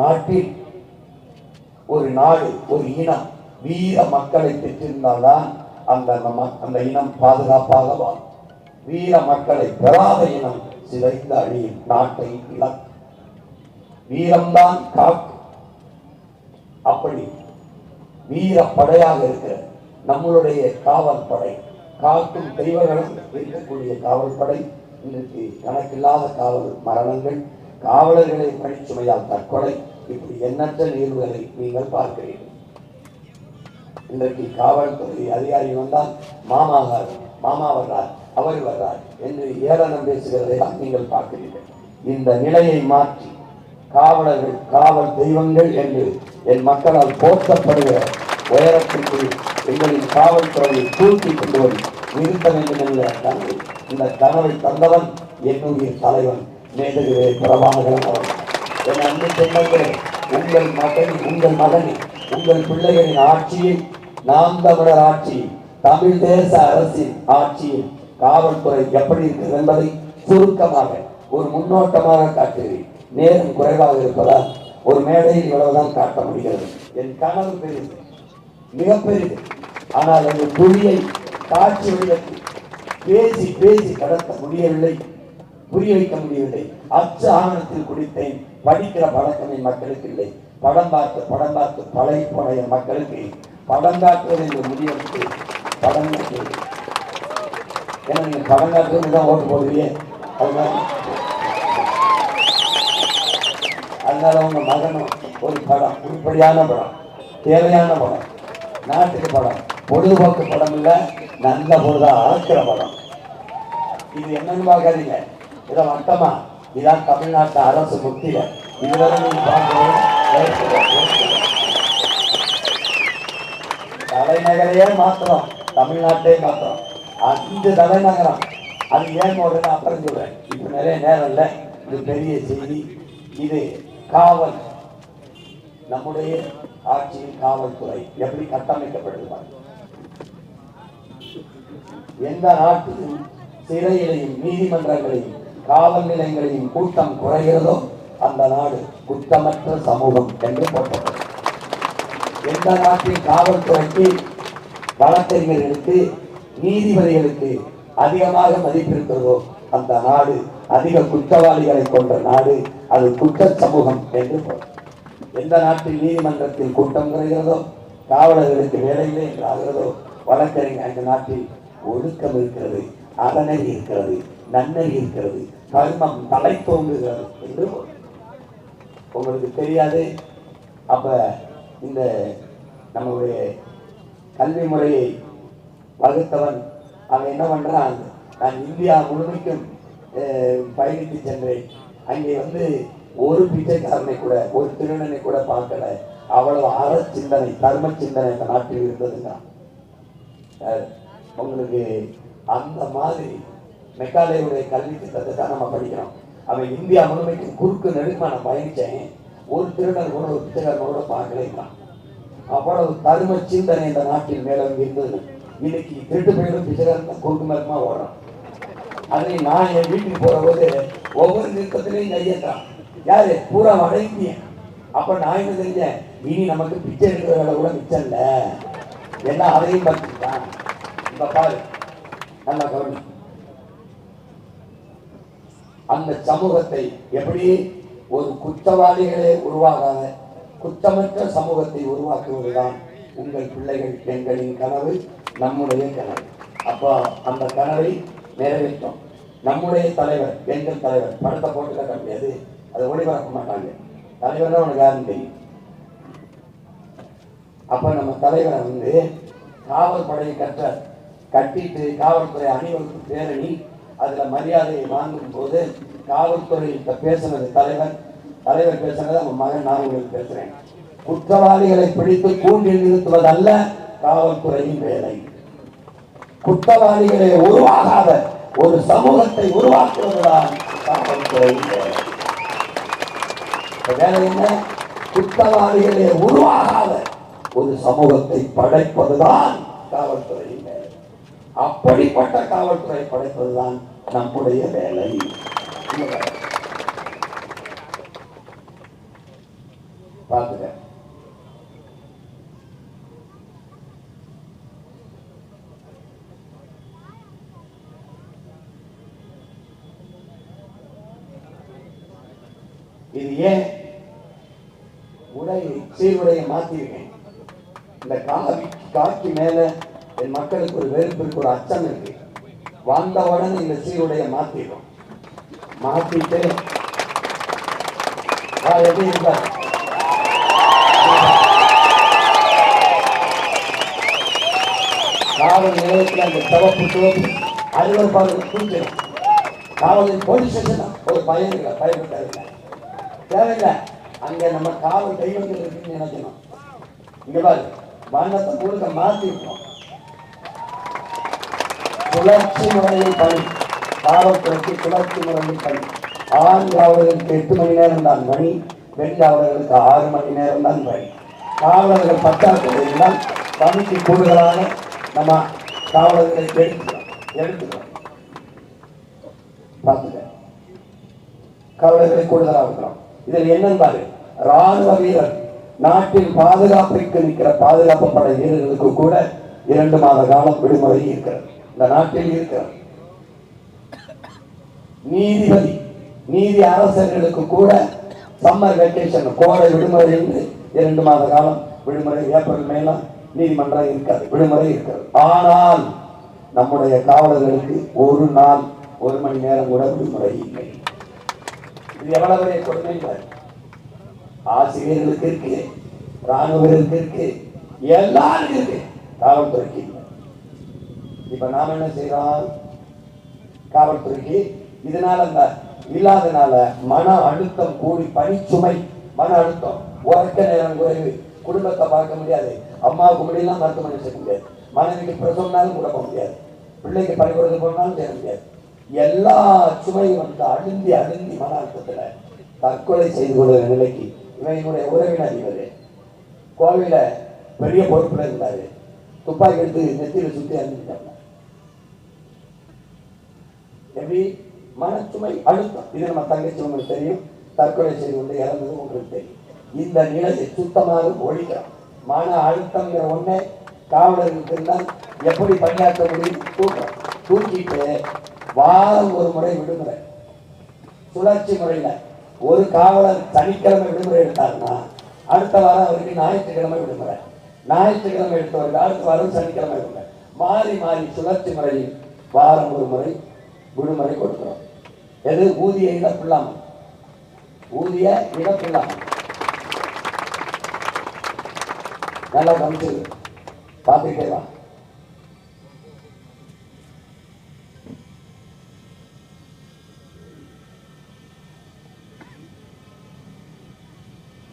நாட்டில் ஒரு நாடு, ஒரு இனம் வீர மக்களை பெற்றிருந்தால்தான் அந்த இனம் பாதுகாப்பாக வாழும். வீர மக்களை பெறாத இனம் சிதைந்த அழியும், நாட்டை இழக்கும். வீரம்தான் காக்கும். அப்படி வீரப்படையாக இருக்கிற நம்மளுடைய காவல் படை, காக்கும் தெய்வங்களும் இருக்கக்கூடிய காவல் படை இன்றைக்கு கணக்கில்லாத காவல் மரணங்கள், காவலர்களை பணிச்சுமையால் தற்கொலை, இப்படி எண்ணற்ற நிகழ்வுகளை நீங்கள் பார்க்கிறீர்கள். இன்றைக்கு காவல்துறை அதிகாரி வந்தால் மாமா வர்றார், அவர் வர்றார் என்று ஏளனம் பேசுகிறதை நீங்கள் பார்க்கிறீர்கள். இந்த நிலையை மாற்றி காவலர்கள் காவல் தெய்வங்கள் என்று என் மக்களால் போற்றப்படுகிற உயரத்திற்கு எங்களின் காவல்துறையை தூக்கி கொண்டு வந்து நிறுத்த வேண்டும் என்ற கனவு, இந்த கனவை தந்தவன் என்னுடைய தலைவன் மேதகுவே பிரபாகரன் அவர்கள். என் அன்பு சொந்தங்களே, உங்கள் மகன் உங்கள் பிள்ளைகளின் ஆட்சியை, நாம் தமிழர் ஆட்சி, தமிழ் தேச அரசின் ஆட்சியில் காவல்துறை எப்படி இருக்கிறது என்பதை சுருக்கமாக ஒரு முன்னோட்டமாக காட்டுகிறேன். நேரம் குறைவாக இருப்பதால் ஒரு மேடையில் இவ்வளவுதான் காட்ட முடிகிறது. என் கனவு பெரிது, மிகப்பெரிது. ஆனால் அந்த புலியை காட்சி வடிவத்தில் பேசி பேசி கடத்த முடியவில்லை, புரிய வைக்க முடியவில்லை. அச்சு ஆவணத்தில் குடித்தேன், படிக்கிற பழக்கம் என் மக்களுக்கு இல்லை. படம் பார்த்து பழைய போன மக்களுக்கு படம் காட்டுவது என்று முடிவெடுத்து படம் காட்டுவது. ஏன்னா நீங்க படம் காட்டுறது தான் ஓட்டு போடுவீங்க. அதனால உங்க மகனும் ஒரு படம், உருப்படியான படம், தேவையான படம், நாட்டுக்கு படம், பொழுதுபோக்கு படம் இல்ல, நல்ல பொழுதா ஆக்கிற படம். இது என்னன்னு பார்க்காதீங்க, இதை வட்டமா, இதான் தமிழ்நாட்டு அரசு முத்தில. இதுவரை நீங்க தலைநகரையே மாத்திரம், தமிழ்நாட்டே மாத்திரம் 5 தலைநகரம். அது ஏன் உடனே அப்புறம் சொல்றேன், இப்ப நிறைய நேரம் இல்லை. இது பெரிய செய்தி. இது காவல், நம்முடைய ஆட்சியின் காவல்துறை எப்படி கட்டமைக்கப்படுகிறது. எந்த நாட்டிலும் சிறைகளையும் நீதிமன்றங்களையும் காவல் நிலையங்களையும் கூட்டம் குறைகிறதோ அந்த நாடு குற்றமற்ற சமூகம் என்று போட்டது. எந்த நாட்டின் காவல்துறைக்கு, வழக்கறிஞர்களுக்கு, நீதிபதிகளுக்கு அதிகமாக மதிப்பிருக்கிறதோ அந்த நாடு அதிக குற்றவாளிகளை கொண்ட நாடு, அது குற்ற சமூகம் என்று போட்டது. எந்த நாட்டில் நீதிமன்றத்தில் கூட்டம் குறைகிறதோ, காவலர்களுக்கு வேலையில்லை என்று ஆகிறதோ, வழக்கறிஞர் அந்த நாட்டில் ஒழுக்கம் இருக்கிறது, அறநெறி இருக்கிறது, நன்னெறி இருக்கிறது, கர்மம் தலை தோன்றுகிறது என்று உங்களுக்கு தெரியாது. அப்ப இந்த நம்மளுடைய கல்வி முறையை வகுத்தவன் அவன் என்ன பண்றான், நான் இந்தியா முழுமைக்கும் பயணித்து சென்றேன், அங்கே ஒரு பிச்சைக்காரனை கூட, ஒரு திருடனை கூட பார்க்கல, அவ்வளவு அற சிந்தனை, தர்ம சிந்தனை இந்த நாட்டில் இருந்ததுதான். உங்களுக்கு அந்த மாதிரி மெக்காலேயுடைய கல்வி திட்டத்தை தான் நம்ம படிக்கிறோம். அவன் இந்தியா முழுமைக்கு குறுக்கு நெடுமா நான் பயணிச்சேன், ஒரு திருடன் கூட, ஒரு பிச்சைக்காரன் கூட பார்க்கலாம். அவ்வளவு தர்ம சிந்தனை இந்த நாட்டில் மேலும் இருந்தது. இன்னைக்கு திருட்டு போயிடும் பிச்சைக்காரன் குறுக்கு மரமா ஓடுறான். அதை நான் என் வீட்டுக்கு போற போது ஒவ்வொரு நிறுத்தத்திலையும் கையேற்றான். யாரு பூரா வடங்கிய. அப்ப நான் என்ன செஞ்சேன், இனி நமக்கு பிச்சை எடுக்கிற வேலை கூட மிச்சம் இல்ல, எல்லாம் அதையும் பார்த்துட்டான். இப்ப பாரு, நல்லா கவனி. அந்த சமூகத்தை எப்படி ஒரு குற்றவாளிகளே உருவாகாத குற்றமற்ற சமூகத்தை உருவாக்குவதுதான் உங்கள் பிள்ளைகள், எங்களின் கனவு, நம்முடைய கனவு. அப்போ அந்த கனவை நிறைவேற்றோம். நம்முடைய தலைவர், எங்கள் தலைவர், படத்தை போட்டு கட்ட முடியாது, அதை ஒளிபரப்ப மாட்டாங்க. தலைவர் தான் உனக்கு யாருன்னு தெரியும். அப்ப நம்ம தலைவரை காவல் படையை கட்டிட்டு காவல்துறை அணிவகுப்பு பேரணி, அதுல மரியாதையை வாங்கும் போது காவல்துறை பேசுனது தலைவர் பேசுனது அவன் மகன், நான் உங்களுக்கு பேசுறேன். குற்றவாளிகளை பிடித்து கூண்டில் நிறுத்துவதல்ல காவல்துறையின் வேலை. குற்றவாளிகளை உருவாகாத ஒரு சமூகத்தை உருவாக்குவதுதான் காவல்துறையின் வேலை. வேலை என்ன? குற்றவாளிகளை உருவாகாத ஒரு சமூகத்தை படைப்பதுதான் காவல்துறையின் வேலை. அப்படிப்பட்ட காவல்துறை படைப்பதுதான் நம்முடைய வேலை. பார்த்துக்க. இது ஏன் உடை சீருடைய மாத்திருக்கேன்? இந்த காக்கி மேல என் மக்களுக்கு ஒரு வெறுப்பு இருக்கு, ஒரு அச்சம் இருக்கு. வந்தவுடன் இந்த சீருடைய மாத்திடும். மாத்திட்டு எப்படி இருப்பார்? காவல் நிலையத்தில் அந்த சிவப்பு அலுவலர்கள் குடிக்கணும். காவல் போலீஸ் ஸ்டேஷன் ஒரு பயம் இல்லை, பயப்பட்டாரு தேவையில்லை. அங்க நம்ம காவல் தெய்வங்கள் இருக்குன்னு நினைக்கணும். இங்க பாரு, வண்ணத்தை முழுக்க மாற்றிருக்கோம். சுழற்சி முறையில் பணி, காவல்துறைக்கு சுழற்சி முறையில் பணி. ஆண் காவலர்களுக்கு 8 மணி நேரம் தான் பணி, பெண் காவலர்களுக்கு 6 மணி நேரம் தான் பணி. காவலர்கள் பற்றாக்குறை இருந்தால் பணிக்கு கூடுதலாக நம்ம காவலர்களை எடுத்துக்கிறோம். பார்த்துக்க, காவலர்களை கூடுதலாக இருக்கிறோம். இதில் என்னென்பாரு, ராணுவ வீரர் நாட்டின் பாதுகாப்பிற்கு நிற்கிற பாதுகாப்பு படை வீரர்களுக்கு கூட 2 மாத காலம் விடுமுறை இருக்கிறது, இந்த நாட்டில் இருக்கிறது. நீதிபதி நீதி அரசர்களுக்கு கூட சம்மர் வெக்கேஷன், கோடை விடுமுறை என்று 2 மாத காலம் விடுமுறை. ஏப்ரல் மேலாம் நீதிமன்றம் இருக்காது, விடுமுறை இருக்கிறது. ஆனால் நம்முடைய காவலர்களுக்கு ஒரு நாள் 1 மணி நேரம் கூட விடுமுறை இல்லை. இது எவ்வளவு பெரிய கொடுமை! ஆசிரியர்களுக்கு இருக்கு, ராணுவர்களுக்கு இருக்கு, எல்லாருக்கும் இருக்கு, காவல்துறைக்கு இல்லை. இப்ப நாம என்ன செய்யறோம்? காவல்துறைக்கு இதனால இல்லாதனால மன அழுத்தம் கூடி, பணிச்சுமை, மன அழுத்தம், உறக்க நேரம் குறைவு, குடும்பத்தை பார்க்க முடியாது, அம்மாவுக்கு முடியலாம் மருத்துவமனை செய்ய முடியாது, மனைவிக்கு பிரசவம்னாலும் கூட போக முடியாது, பிள்ளைக்கு பள்ளிக்கூடத்துக்கு போனாலும் செய்ய முடியாது. எல்லா சுமையும் அழுந்தி மன அழுத்தத்துல தற்கொலை செய்து கொள்கிற நிலைக்கு இவனுடைய உறவினர் இவர் கோவையில பெரிய பொறுப்புல இருந்தாரு. துப்பாக்கி எடுத்து நெத்தியில சுத்தி அனுப்பிட்டாங்க. எப்படி மனச்சுமை அழுத்தம், இது நம்ம தங்கச்சி உங்களுக்கு தெரியும், தற்கொலை செய்து கொண்டு இறந்தது உங்களுக்கு தெரியும். இந்த நிலையை சுத்தமாக ஒழிக்கிறோம். மன அழுத்தம்ங்கிற ஒண்ணே காவலர்களுக்கு இருந்தால் எப்படி பணியாற்ற முடியும்? தூக்கிட்டு வாரம் ஒரு முறை விடுமுறை, சுழற்சி முறையில. ஒரு காவலர் சனிக்கிழமை விடுமுறை எடுத்தாருன்னா அடுத்த வாரம் அவருக்கு ஞாயிற்றுக்கிழமை விடுமுறை, ஞாயிற்றுக்கிழமை எடுத்தவருக்கு அடுத்த வாரம் சனிக்கிழமை விடுமுறை, மாறி சுழற்சி முறையில் வாரம் ஒரு முறை விடுமுறை கொடுக்கிறோம். எது? ஊதிய இழப்பில்லாமல், ஊதிய இழப்பில்லாமல். நல்லா கவனிச்சு பார்த்துக்கிட்டே வா.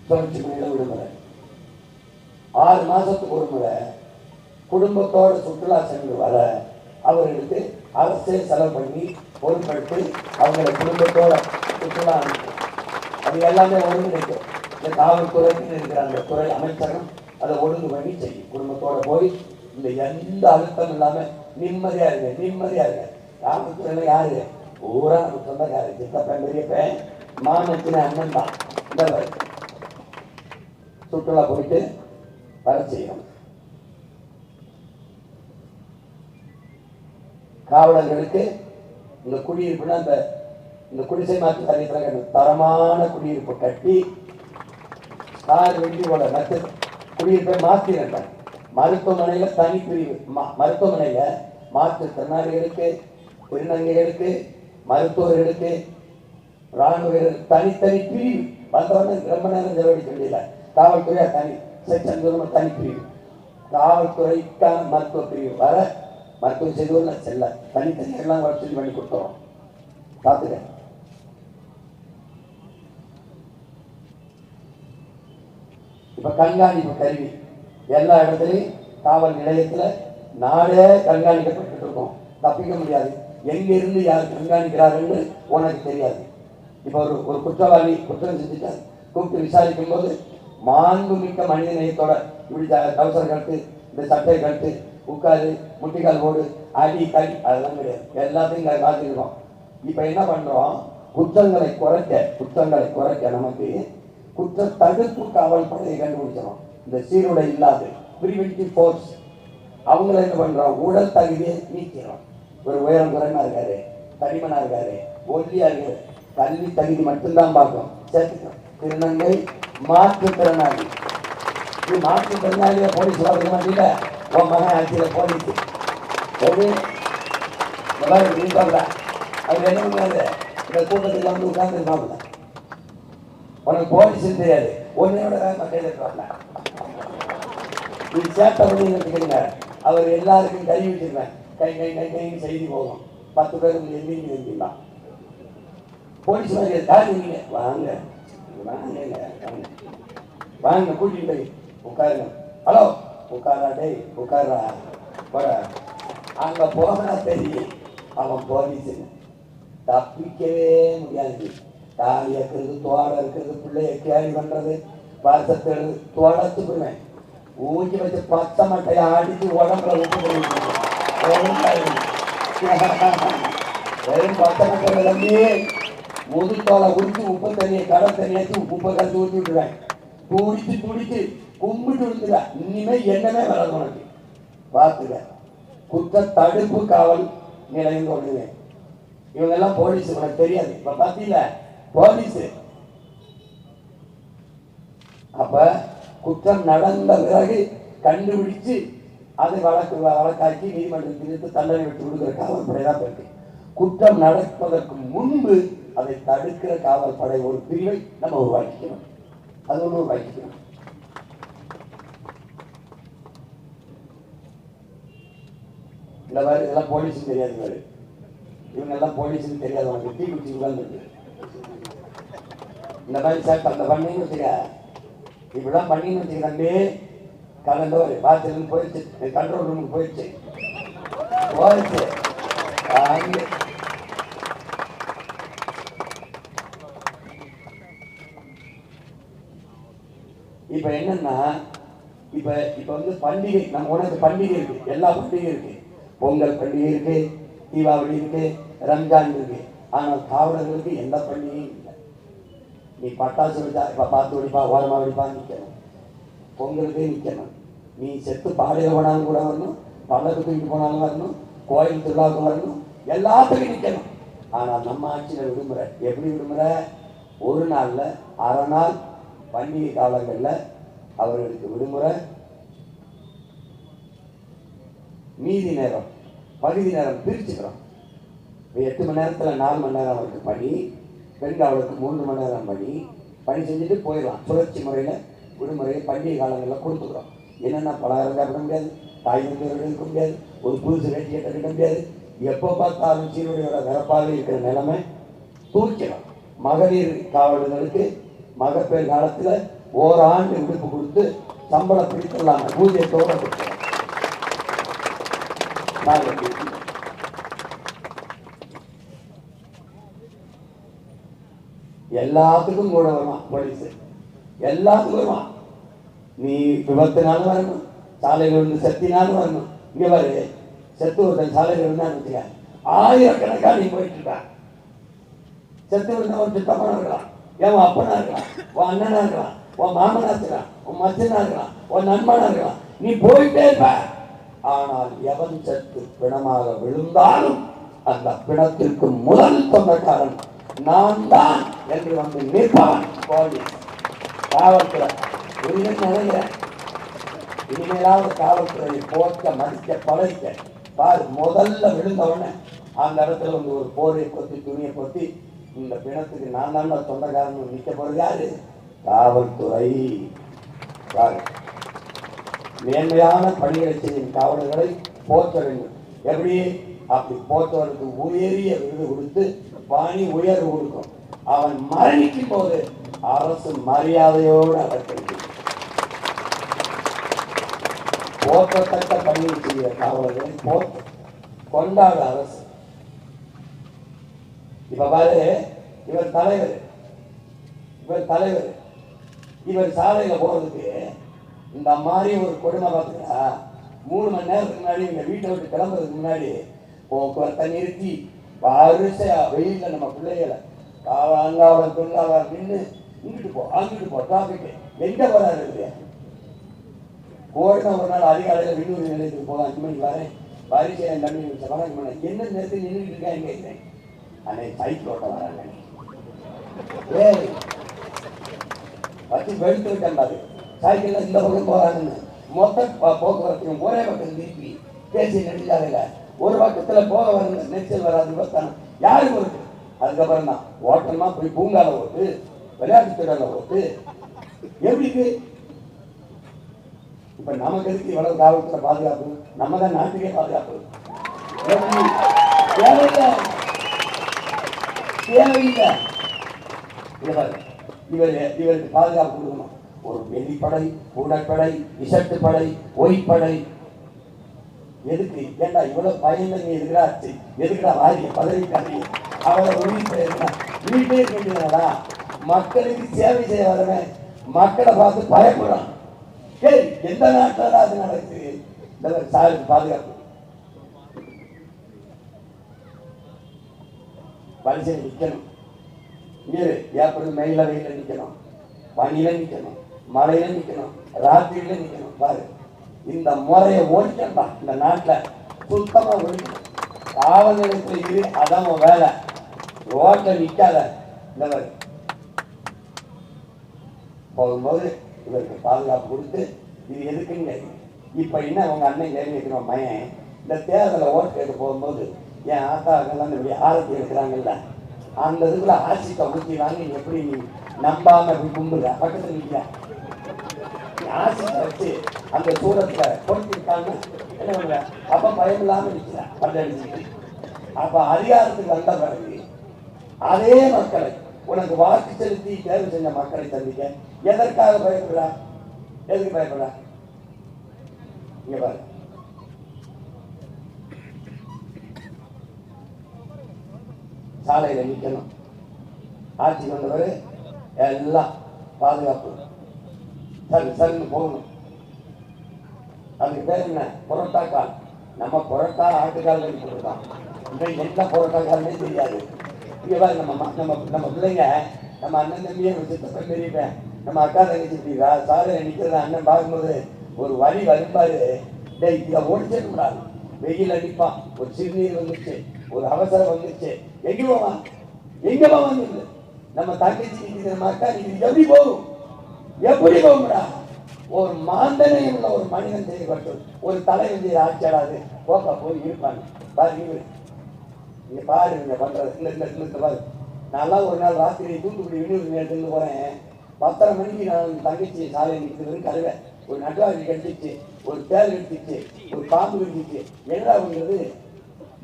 சுழற்சி முறையில விடுமுறை 6 மாசத்துக்கு ஒரு முறை குடும்பத்தோட சுற்றுலா சென்று வர அவர்களுக்கு அரசே செலவு பண்ணி பொறுப்பெடுத்து அவங்களை குடும்பத்தோட சுற்றுலா அனுப்பும். அது எல்லாமே ஒருங்கிணைக்கும். இந்த காவல்துறைக்கு இருக்கிற அந்த துறை அமைச்சகம் அதை ஒழுங்கு பண்ணி செய்யும். குடும்பத்தோட போய் இந்த எந்த அழுத்தம் இல்லாம நிம்மதியா இருங்க. காவல்துறையில யாரு? ஊரா நம்ம சொந்தக்காரு, சித்தப்பன், பெரியப்பன், மாமத்தின அண்ணன் தான். இந்த சுற்றுலா போயிட்டு வர செய்யணும். காவலர்களுக்கு இந்த குடியிருப்புனா இந்த குடிசை மாற்றி தனித்தர தரமான குடியிருப்பு கட்டி கார் வெட்டி போல நட்டு குடியிருப்பை மாற்றினாங்க. மருத்துவமனையில தனி பிரிவு, மருத்துவமனையில மாற்றுத்திறனாளிகளுக்கு, திருநங்கைகளுக்கு, மருத்துவர்களுக்கு, ராணுவ தனித்தனி பிரிவு. வந்தவொடனே ரொம்ப நேரம் செலவழிக்க முடியல. காவல்துறையா தனி செக்ஷன், தனி பிரிவு. காவல்துறைக்கான மருத்துவ பிரிவு வர மருத்துவம் செய்து செல்ல தனித்தனி எல்லாம் வசதி பண்ணி கொடுத்துறோம். பார்த்துக்க. இப்ப கண்காணிப்பு கருவி எல்லா இடத்துலையும் காவல் நிலையத்துல நாடே கண்காணிக்கப்பட்டு இருக்கோம். தப்பிக்க முடியாது. எங்க இருந்து யார் கண்காணிக்கிறாருன்னு உனக்கு தெரியாது. இப்ப ஒரு குற்றவாளி குற்றம் செஞ்சுட்டாரு, கூப்பிட்டு விசாரிக்கும் போது மாண்புமிக்க மனித நேயத்தோட இப்படி கவசரம் கட்டு, இந்த சட்டை கட்டு, உட்காரு, முட்டிக்கால் போடு, அடி கடி, அதெல்லாம் கிடையாது. எல்லாத்தையும் காத்திருக்கோம். இப்ப என்ன பண்றோம்? குற்றங்களை குறைக்க நமக்கு குற்ற தடுப்பு காவல் படையை கண்டுபிடிச்சிடும். இந்த சீருடை இல்லாது பிரிவென்டிவ் ஃபோர்ஸ் அவங்கள என்ன பண்றோம், உடல் தகுதியை நீக்கிறோம். ஒரு உயரம் குறைமா இருக்காரு, தடிமனா இருக்காரு, ஒல்லியா இருக்காரு, கல்வி தகுதி மட்டும்தான் பார்க்கும், சேர்த்துக்கிறோம். திருநங்கை மாற்றுத்திறனாளி, இது மாற்றுத்திறனாளிய போலீஸ் வர மாட்டீங்க. உன் மகன் ஆட்சியில போலீஸ் ஒரு அவர் என்ன பண்ணாரு, இந்த கூட்டத்தில் வந்து உட்கார்ந்து இருப்பாங்க. உனக்கு போலீஸ் தெரியாது, ஒன்னையோட மக்கள் இருப்பாங்க. இது சேட்டை பண்ணி அவர் எல்லாருக்கும் கை வச்சிருப்பேன். கை கை கை கைன்னு செய்தி போகும். 10 பேர் எந்திரிங்க எழுந்திடலாம். போலீஸ் மாதிரி வாங்க வாங்க வாங்க கூட்டிட்டு போய் உட்காருங்க. ஹலோ உட்காரா, டேய் உட்காரா, போற அங்க போனா தெரியும் அவன் போலீஸ். தப்பிக்கவே முடியாது. தாலி இருக்கிறது, தோட இருக்கிறது, பிள்ளைய கேள்வி பண்றது, வருஷத்து தோடத்து போடுவேன். ஊஞ்சி வச்சு 10 மட்டையை அடிச்சு உடம்புல உப்பு வெறும் 10 மட்டையில தம்பி முதுத்தோலை உரிச்சு உப்பு தண்ணியை கடை தண்ணியாச்சு உப்பை கலந்து ஊற்றி விட்டுருவேன். துடிச்சு துடிச்சு கும்பிட்டு விழுந்துருவேன். இனிமே என்னமே வராது உனக்கு. பார்த்துக்க. குற்ற தடுப்பு காவல் நிலையம் கொண்டுவேன். இவங்க எல்லாம் போலீஸ், உனக்கு தெரியாது. இப்ப பாத்தீங்கள போலீஸ். அப்ப குற்றம் நடந்த பிறகு கண்டுபிடிச்சு அதை வழக்காக்கி நீதிமன்றத்திற்கு தண்டனை விட்டு கொடுக்கிற காவல்படைதான் இருக்கு. குற்றம் நடப்பதற்கு முன்பு அதை தடுக்கிற காவல்படை ஒரு பிரிவை நம்ம உருவாக்கிக்கணும். அது ஒன்று உருவாக்கிக்கணும். இந்த மாதிரி இதெல்லாம் போலீஸுக்கு தெரியாது. மாதிரி இவங்க எல்லாம் போலீஸுக்கு தெரியாது. அவனுக்கு டீ குடிச்சு உட்கார்ந்து இந்த மாதிரி சார் அந்த பண்ணின்னு வச்சுக்க, இப்படிலாம் பண்ணின்னு வச்சுக்க தம்பி, கலந்து ஒரு பாத்திரம் போயிடுச்சு, கண்ட்ரோல் ரூமுக்கு போயிடுச்சு போயிடுச்சு. இப்ப என்னன்னா, இப்ப இப்ப வந்து பண்டிகை, நம்ம உனக்கு பண்டிகை இருக்கு, எல்லா பண்டிகை இருக்கு. பொங்கல் பண்டிகை இருக்கு, தீபாவளி இருக்கு, ரம்ஜான் இருக்கு. ஆனால் காவலர்களுக்கு எந்த பண்டிகையும் இல்லை. நீ பட்டாசு வெடிச்சா இப்ப பார்த்து வெடிப்பா, ஓரமா வெடிப்பா, நிற்கணும். பொங்கலுக்கே நிற்கணும். நீ செத்து பாடையில் போனாலும் கூட வரணும், பல்லக்கு தூக்கிட்டு போனாலும் வரணும், கோயில் திருவிழாவுக்கு வரணும், எல்லாத்துக்கும் நிற்கணும். ஆனால் நம்ம ஆட்சியில் விடுமுறை. எப்படி விடுமுறை? ஒரு நாள்ல அரை நாள் பண்டிகை காலங்களில் அவர்களுக்கு விடுமுறை. மீதி நேரம் பகுதி நேரம் பிரிச்சுக்கிறோம். 8 மணி நேரத்தில் 4 மணி நேரம் அவருக்கு பணி, பெண் காவலுக்கு 3 மணி நேரம் பணி செஞ்சுட்டு போயிடலாம். சுழற்சி முறையில் விடுமுறையை பண்டிகை காலங்களில் கொடுத்துக்கிறோம். என்னென்ன பலகாரம் சாப்பிட முடியாது, தாய் தந்தையர்கள் இருக்க முடியாது, ஒரு புதுசு வேட்டியை கட்டிக்க முடியாது. எப்போ பார்த்தாலும் சீருடையோட நிரப்பாக இருக்கிற நிலைமை தூக்கிறோம். மகளிர் காவலர்களுக்கு மகப்பேறு காலத்தில் ஓராண்டு விடுப்பு கொடுத்து சம்பளம் பிடித்துள்ளாங்க, ஊதியத்தோட கொடுக்கிறோம். எல்லாத்துக்கும் கூட வருவான் போலீஸ், எல்லாத்துக்கும் வருவான். நீ விபத்துனாலும் வரணும், சாலையில் இருந்து செத்தினாலும் வரணும். இங்க பாரு, செத்து ஒருத்தன் சாலையில் இருந்தான்னு வச்சுக்க, ஆயிரக்கணக்காக நீ போயிட்டு இருக்க. செத்து இருந்த ஒரு சித்தப்பனா இருக்கலாம், என் அப்பனா இருக்கலாம், உன் அண்ணனா இருக்கலாம், உன் மாமனா இருக்கலாம், உன் மச்சனா இருக்கலாம், உன் நண்பனா இருக்கலாம். நீ போயிட்டே இருப்ப. ஆனால் எவன் சத்து பிணமாக விழுந்தாலும் அந்த பிணத்திற்கு முதல் சொந்தக்காரன் நான் தான் என்று வந்து நிற்பவன் போலீஸ், காவல்துறை. நினைக்கிறேன் இனிமேலாவது காவல்துறையை போக்க மதிக்க பழகிக்க பாரு. முதல்ல விழுந்தவன அந்த இடத்துல வந்து ஒரு போரை கொத்தி துணியை கொத்தி இந்த பிணத்துக்கு நான் தான் சொந்தக்காரன் நிற்க போறது யாரு? காவல்துறை. மேன்மையான பணிகளை செய்யும் காவலர்களை போற்ற வேண்டும். எப்படி? அப்படி போற்றவருக்கு உயரிய விருது கொடுத்து பணி உயர்வு கொடுக்கும். அவன் மரணிக்கும் போது அரசு மரியாதையோடு அடக்கிறது. போற்றத்தக்க பணியை செய்கிற காவலர்களை போற்ற கொண்டாட அரசு. இப்ப பாரு, இவர் தலைவர், இவர் சாலையில போறதுக்கு இந்த மாதிரி ஒரு கொடுமை பார்த்துட்டா 3 மணி நேரத்துக்கு முன்னாடி இந்த வீட்டை விட்டு கிளம்புறதுக்கு முன்னாடி போக்குவரத்தை நிறுத்தி வரிசையா வெயில நம்ம பிள்ளைகளை அங்காவலம் துங்காவலம் நின்று இங்கிட்டு போ அங்கிட்டு போ டிராபிக் எங்க வராது. கோயிலும் ஒரு நாள் அதிகாலையில் விண்ணூர் நிலையத்துக்கு போகலாம் 5 மணிக்கு வரேன் வரிசை என் தம்பி வணக்கம் பண்ண என்ன நேரத்தில் நின்றுட்டு இருக்காங்க அன்னைக்கு சைக்கிள் ஓட்ட வராங்க வச்சு வெளுத்து இருக்காது சைக்கிள்ல இந்த பக்கம் போறாங்கன்னு மொத்த போக்குவரத்தையும் ஒரே பக்கம் திருப்பி பேசி நெடுஞ்சாலையில ஒரு பக்கத்துல போக வர நெரிசல் வராது விபத்தான யாருக்கு இருக்கு. அதுக்கப்புறம் தான் ஓட்டமா போய் பூங்கால ஓட்டு விளையாட்டு திடல ஓட்டு எப்படி இப்ப நமக்கு எதுக்கு இவ்வளவு காவல்துறை பாதுகாப்பு நம்ம தான் நாட்டுக்கே பாதுகாப்பு தேவையில்லை தேவையில்லை. இவருக்கு பாதுகாப்பு கொடுக்கணும். ஒரு வெளிப்படை உடற்படை இசட்டு படை ஒய்படை எதுக்கு ஏண்டா இவ்வளவு பயந்து நீ எதுக்குடா வாரிய பதவிக்காரி அவளை உயிர் வீட்டே கேட்கிறா மக்களுக்கு சேவை செய்ய வரவன் மக்களை பார்த்து பயப்படுறான். சரி எந்த நாட்டில் அது நடக்குது சாருக்கு பாதுகாப்பு வரிசை நிற்கணும். ஏற்படுது மெயில வெயில நிற்கணும் பனியில நிற்கணும் மழையில நிற்கணும் ராத்திரியில நிற்கணும். பாரு இந்த முறையை ஒழிக்கணும்பா இந்த நாட்டில் சுத்தமா ஒழிக்கணும். காவல் நிலையத்தில் இரு அதான் வேலை ரோட்ல நிற்காத இந்த மாதிரி போகும்போது இவருக்கு பாதுகாப்பு கொடுத்து இது எதுக்குன்னு இப்ப என்ன உங்க அண்ணன் கேள்வி வைக்கிறோம் பையன் இந்த தேர்தலில் ஓட்டு கேட்க போகும்போது என் ஆத்தாக்கெல்லாம் இப்படி ஆரத்தி எடுக்கிறாங்கல்ல அந்த இதுக்குள்ள ஆட்சித்தை ஊற்றி வாங்கி எப்படி நீ நம்பாம இப்படி கும்புற பக்கத்தில் நிற்கிற ஆட்சித்தை வச்சு அந்த சூரத்துல கொடுத்திருக்காங்க என்ன பண்ற அப்ப பயம் இல்லாம நிற்கிற பல்லடிச்சுட்டு அப்ப அதிகாரத்துக்கு வந்த பிறகு அதே மக்களை உனக்கு வாக்கு செலுத்தி தேர்வு செஞ்ச மக்களை சந்திக்க எதற்காக பயப்படுறா எதுக்கு பயப்படுறா இங்க பாரு சாலையில நிக்கணும் ஆட்சி வந்தவர் எல்லாம் பாதுகாப்பு சரின்னு போகணும். அதுக்கு பேர் என்ன புரோட்டாக்கால் நம்ம புரோட்டா ஆட்டுக்கால் போட்டுருக்கோம் என்ன புரோட்டாக்கால்னே தெரியாது. இங்க பாரு நம்ம நம்ம நம்ம பிள்ளைங்க நம்ம அண்ணன் தம்பியே சித்தப்ப பெரியப்பேன் நம்ம அக்கா தங்கச்சி சாலை நிற்கிறத அண்ணன் பார்க்கும்போது ஒரு வழி வரும்பாரு இதை ஓடிச்சிடக்கூடாது. வெயில் அடிப்பான் ஒரு சிறுநீர் வந்துச்சு ஒரு அவசரம் வந்துச்சு எங்க போவான் நம்ம தங்கச்சி நம்ம அக்கா நீங்க எப்படி போகும்டா. ஒரு மாந்தனை உள்ள ஒரு மனிதன் செய்யப்பட்டு ஒரு தலைவன் செய்ய ஆட்சியாடாது போக்கா போய் இருப்பாங்க. பாரு நீங்க பாரு நீங்க பண்றது இந்த பாரு நான்லாம் ஒரு நாள் ராத்திரி தூத்துக்குடி விண்ணூர் நேரத்துக்கு போறேன் 10:30 மணிக்கு நான் தங்கச்சி சாலை நிற்கிறது கருவேன் ஒரு நட்டுவாரி கட்டிச்சு ஒரு தேல் கட்டிச்சு ஒரு பாம்பு கட்டிச்சு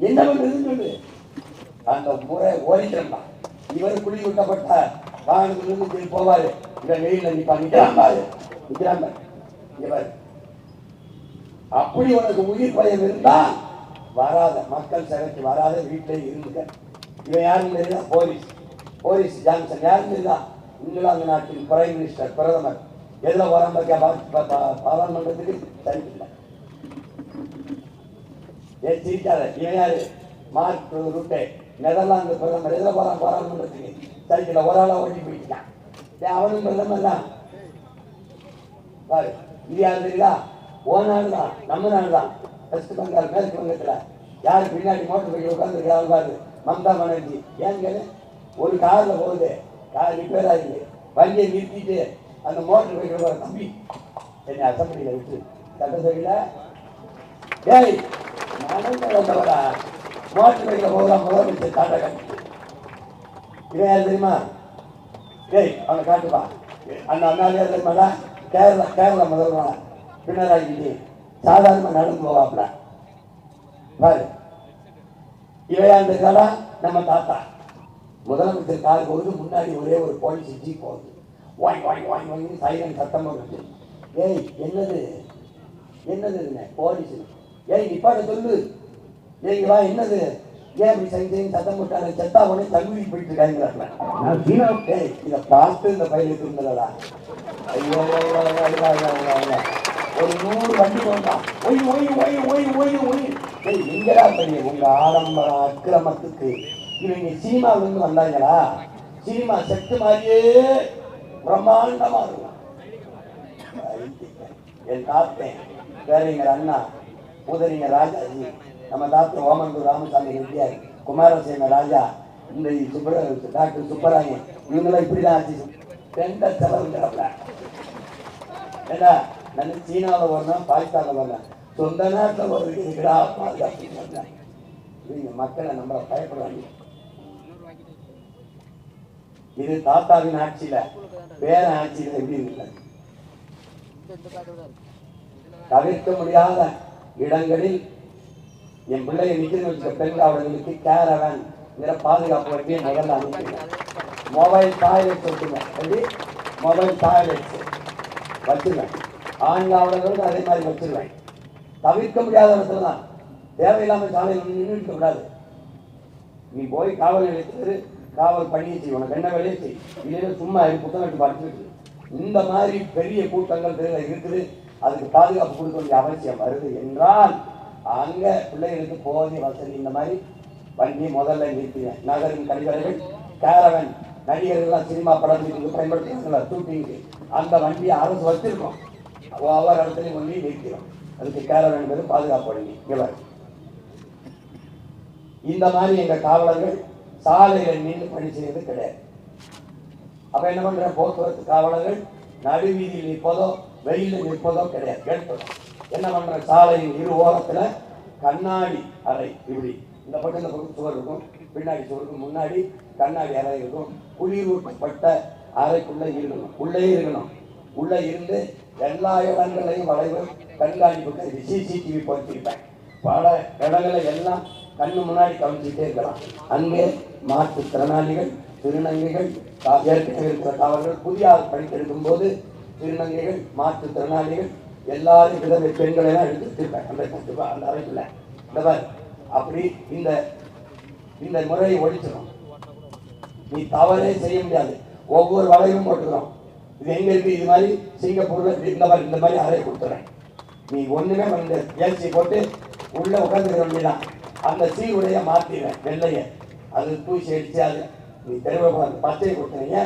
என்ன பண்றதுன்னு சொல்லு அந்த முறை ஓடிக்கிறா. இவர் குழி விட்டப்பட்ட வாகனத்திலிருந்து போவாரு இந்த வெயில நிக்கிறான் அப்படி உனக்கு உயிர் பயம் இருந்தா வராத மக்கள் சேவைக்கு வராத வீட்டிலே இருந்துக்க. இவன் யாரும் தெரியுதா போரிஸ் ஜான்சன் யாரும் தெரியுதா இங்கிலாந்து நாட்டின் பிரைம் மினிஸ்டர் பிரதமர் எதுல வராம பாராளுமன்றத்துக்கு சரியில்லை ஏன் சிரிக்காத. இவன் யாரு மார்க் ரூட்டே நெதர்லாந்து பிரதமர் எதுல போறான் பாராளுமன்றத்துக்கு சரிக்கல ஒரு ஆளா ஓட்டி போயிட்டான். அவனும் பிரதமர் தான் பாரு. இது யாரு தெரியுதா ஓ நாடு தான் நம்ம நாடு தான் வெஸ்ட் பெங்கால் மேற்கு வங்கத்துல யாரு பின்னாடி மோட்டர் பைக்கில் உட்காந்துருக்கிறாங்க பாரு மம்தா பானர்ஜி. ஏன்னு கேளு ஒரு கார்ல போகுது கார் ரிப்பேர் ஆகுது வண்டியை நிறுத்திட்டு அந்த மோட்டர் பைக்கில் போற தம்பி என்னை அசம்பிளியில விட்டு சட்டசபையில ஏய் நடந்தவரா மோட்டர் பைக்கில் போகலாம் முதலமைச்சர் காட்ட காட்டி இவன் யாரு தெரியுமா ஏய் அவனை காட்டுப்பா அந்த அண்ணாலே தெரியுமாடா கேரளா முதல்வனா பினராயி விஜயன் சாதாரணமா நடந்து போவாப்ல பாரு. இவையாண்டு காலா நம்ம தாத்தா முதலமைச்சர் கார் போகுது முன்னாடி ஒரே ஒரு போலீஸ் ஜீப் போகுது வாங்கி வாங்கி வாங்கி வாங்கி சைலன் சத்தம் போடுது. ஏய் என்னது போலீஸ் ஏய் நிப்பாட்ட சொல்லு ஏய் வா என்னது ஏன் இப்படி சைன் சத்தம் போட்டாங்க செத்தா உடனே தங்குதி போயிட்டு இருக்காங்க. இதை பார்த்து இந்த பயிலுக்கு இருந்ததா ஐயோ ஒரு 100 வண்டி போட்டான் ஒய் ஒய் ஒய் ஒய் ஒய் ஒய் எங்கடா பெரிய உங்க ஆடம்பரம் அக்கிரமத்துக்கு இவங்க சினிமாவிலிருந்து வந்தாங்களா? சினிமா செட்டு மாதிரியே பிரம்மாண்டமா இருக்கும். என் தாத்தன் பேரறிஞர் அண்ணா, பூதறிஞர் ராஜாஜி, நம்ம தாத்தன் ஓமந்தூர் ராமசாமி ரெட்டியார், குமாரசேன ராஜா, இந்த டாக்டர் சுப்பராயன், இவங்களாம் இப்படிதான் ஆச்சு. ரெண்ட செலவுங்கிறப்ப ஏன்னா நல்ல சீனாவில் வரணும், பாகிஸ்தானில் வரணும், சொந்த நாட்டில் வருது இருக்கிறா பாதுகாப்பு. இவங்க மக்களை நம்மளை பயப்படுவாங்க. இது தாத்தாவின் ஆட்சியில, வேற ஆட்சியில எப்படி இருக்கு? தவிர்க்க முடியாத இடங்களில் என் பிள்ளைய நிற்கிற பெண்காவலர்களுக்கு கேரவன் பாதுகாப்பு வண்டியை முதல்ல அனுப்பிடுங்க. மொபைல் டாய்லெட் வச்சுங்க, மொபைல் டாய்லெட் வச்சுருவேன். ஆண் காவலர்களுக்கு அதே மாதிரி வச்சிருவேன். தவிர்க்க முடியாத இடத்துல தான், தேவையில்லாமல் சாலையில் நின்று கூடாது. நீ போய் காவல் நிலையத்துக்கு காவல் பணியை செய்ய, உனக்கு என்ன வேலையை செய், இல்லைன்னா சும்மா புத்தகத்தை படிச்சுட்டு. இந்த மாதிரி பெரிய கூட்டங்கள் இருக்குது, அதுக்கு பாதுகாப்பு கொடுக்க வேண்டிய அவசியம் வருது என்றால் அங்க பிள்ளைகளுக்கு போதிய வசதி இந்த மாதிரி வண்டியை முதல்ல நிறுத்திங்க. நகரின் கழிவறைகள், கேரவன், நடிகர்கள்லாம் சினிமா படத்துக்கு பயன்படுத்துறாங்களா ஷூட்டிங்கு, அந்த வண்டியை அரசு வச்சிருக்கோம். ஒவ்வொரு இடத்துலையும் வண்டி நிறுத்திடும். அதுக்கு கேரவன் என்பது பாதுகாப்பு வண்டி. இவர் இந்த மாதிரி எங்க காவலர்கள் சாலையில நின்று பணி செய்வது கிடையாது. அப்ப என்ன பண்ற, போக்குவரத்து காவலர்கள் நடுவீதியில் நிற்பதோ வெயிலில் நிற்பதோ கிடையாது. எடுத்துடும் என்ன பண்ற, சாலையின் இரு ஓரத்துல கண்ணாடி அறை, இப்படி இந்த பக்கம் இந்த பக்கம் சுவர் இருக்கும், பின்னாடி சுவருக்கு முன்னாடி கண்ணாடி அறை இருக்கும். குளிரூட்டப்பட்ட அறைக்குள்ள இருக்கணும், உள்ளே இருக்கணும். உள்ள இருந்து எல்லா இடங்களையும் வளைவு கண்காணிப்புக்கு சிசிடிவி பொறுத்திருப்பேன். பல இடங்களை எல்லாம் கண்ணு முன்னாடி கவனிச்சுட்டே இருக்கலாம். அங்கே மாற்றுத்திறனாளிகள், திருநங்கைகள், ஏற்கனவே இருக்கிற காவலர்கள், புதிய படித்தெடுக்கும் போது திருநங்கைகள், மாற்றுத்திறனாளிகள் எல்லாரும் விதவை பெண்களை எல்லாம் எடுத்து வச்சிருப்பேன் அந்த அறைக்குள்ள. அப்படி இந்த இந்த முறையை ஒழிச்சிடும். நீ தவறே செய்ய முடியாது. ஒவ்வொரு வளைவும் போட்டுக்கிறோம். இது எங்க இருக்கு, இது மாதிரி சிங்கப்பூர்ல இந்த மாதிரி அறையை கொடுத்துறேன். நீ ஒண்ணுமே வந்து ஏசி போட்டு உள்ள உட்காந்துக்கிற வேண்டியதான். அந்த சீருடைய மாத்திடுவேன், வெள்ளைய அது தூசி அடிச்சு அது நீ தெருவை பச்சையை கொடுத்துறீங்க.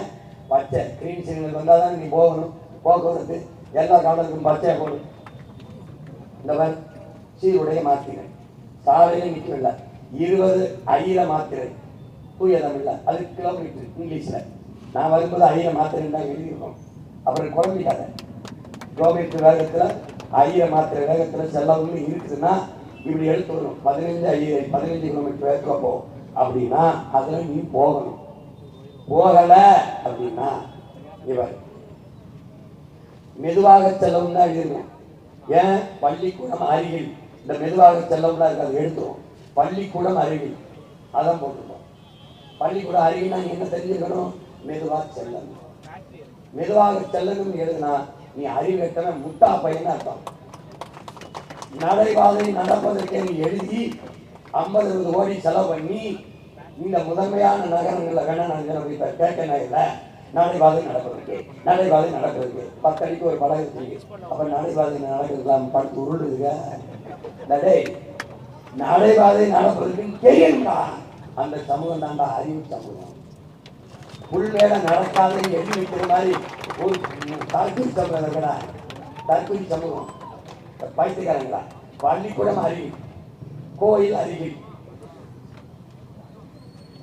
பச்சை கிரீன் சிக்னல் வந்தால் தான் நீ போகணும். போக்குவரத்து எல்லா காலத்துக்கும் பச்சையை போடு. இந்த மாதிரி சீருடைய மாத்தினேன். சாலையில நிற்கல 20 அயில மாத்திரேன். தூய தமிழ்ல அது கிலோமீட்டர் இங்கிலீஷ்ல. நான் வரும்போது அயில மாத்திரேன் தான் எழுதியிருக்கோம். அப்புறம் குழம்பிக்காத கிலோமீட்டர் வேகத்துல அயில மாத்திர வேகத்துல செல்லவும் இருக்குதுன்னா இப்படி எடுத்து வரணும். 15 கிலோமீட்டர் வேகத்துல போகும் அப்படின்னா அதுல நீ போகணும். போகல அப்படின்னா இவர் மெதுவாக செல்லவும் தான் எழுதணும். ஏன், பள்ளிக்கூடம் அருகில். இந்த மெதுவாக செல்லவும் தான் இருக்காது, எடுத்துரும். பள்ளிக்கூடம் அருகில் அதான் போட்டுருக்கோம். பள்ளிக்கூடம் அருகில்னா நீ என்ன தெரிஞ்சுக்கணும், மெதுவாக செல்லணும். மெதுவாக செல்லணும் எழுதுனா நீ அறிவெட்டவன் முட்டா பையன் அர்த்தம். நடைபாதை நடப்பதற்கே நீ எழுதி 50-20 கோடி செலவு பண்ணி இந்த முதன்மையான நகரங்களில் வேணா நாங்கள் கேட்க நகரில் நடைபாதை நடப்பதற்கு 10 அடிக்கு ஒரு படகு இருக்கு. அப்ப நடைபாதை நடக்கிறதுலாம் படுத்து உருளுதுங்க. நடைபாதை நடப்பதற்கு தெரியுங்களா, அந்த சமூகம் தாண்டா அறிவு சமூகம். புல்வேலை நடக்காதுன்னு எழுதி வைக்கிற மாதிரி ஒரு தற்கொலை சமூகம், தற்கொலை சமூகம் பைத்தியக்காரங்களா. பள்ளிக்கூடம் அருகில், கோயில் அருகில்,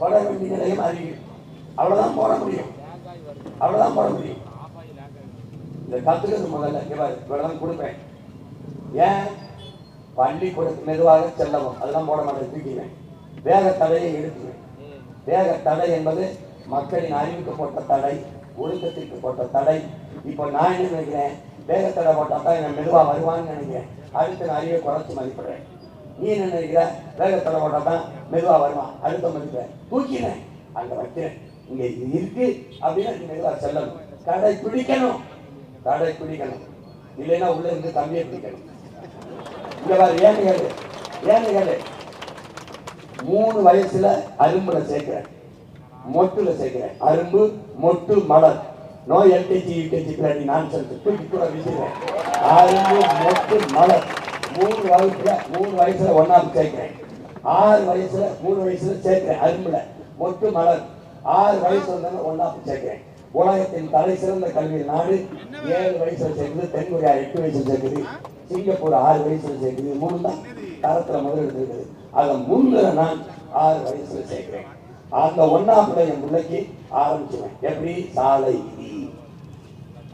வளர்வண்டி நிலையம் அருகில், அவ்வளவுதான் போட முடியும். இந்த கத்துக்கிறது முதல்ல இவ்வளவுதான் கொடுப்பேன். ஏன், பள்ளிக்கூடத்து மெதுவாக செல்லவும் அதெல்லாம் போட மாட்டேன், தூக்கிடுவேன். வேக தடையை எடுத்துவேன். வேக தடை என்பது மக்களின் அறிவுக்கு போட்ட தடை, ஒழுக்கத்திற்கு போட்ட தடை. இப்போ நான் என்ன நினைக்கிறேன், வேகத்தடை போட்டால் தான் என்ன மெதுவாக வருவான்னு நினைக்கிறேன். அடுத்த நான் அறிவை குறைச்சி மதிப்பிடுறேன். நீ என்ன நினைக்கிற, வேகத்தடை போட்டால் தான் மெதுவாக வருவான், அடுத்த மதிப்பேன், தூக்கினேன், அங்கே வைக்கிறேன். இங்கே இது இருக்கு அப்படின்னா நீ மெதுவாக செல்லணும். கடை பிடிக்கணும், இல்லைன்னா உள்ள இருந்து தம்பியை பிடிக்கணும். இங்க வேறு ஏன்னு கேளு 3 வயசுல அரும்புல சேர்க்கிறேன், மொட்டுல சேர்க்கிறேன். அரும்பு, மொட்டு, மலர். நோ எல்கேஜி யூகேஜி பிளாடி நான் தூக்கி கூட விசிறேன். அரும்பு, மொட்டு, மலர் 3 வயசுல ஒன்னாவது சேர்க்கிறேன். 3 வயசுல சேர்க்கிறேன். அரும்புல மொட்டு, மலர் 6 வயசு வந்தாலும் ஒன்னாவது சேர்க்கிறேன். உலகத்தின் தலை சிறந்த கல்வி நாடு 7 வயசுல சேர்க்குது, தென்கொரியா 8 வயசுல சேர்க்குது, சிங்கப்பூர் 6 வயசுல சேர்க்குது. 3 தான் தரத்துல முதல் எடுத்துருக்குது. அதை முன்னுற நான் 6 வயசுல சேர்க்கிறேன். அந்த 1ஆம் என் பிள்ளைக்கு ஆரம்பிச்சுவேன். எப்படி? சாலை விதி,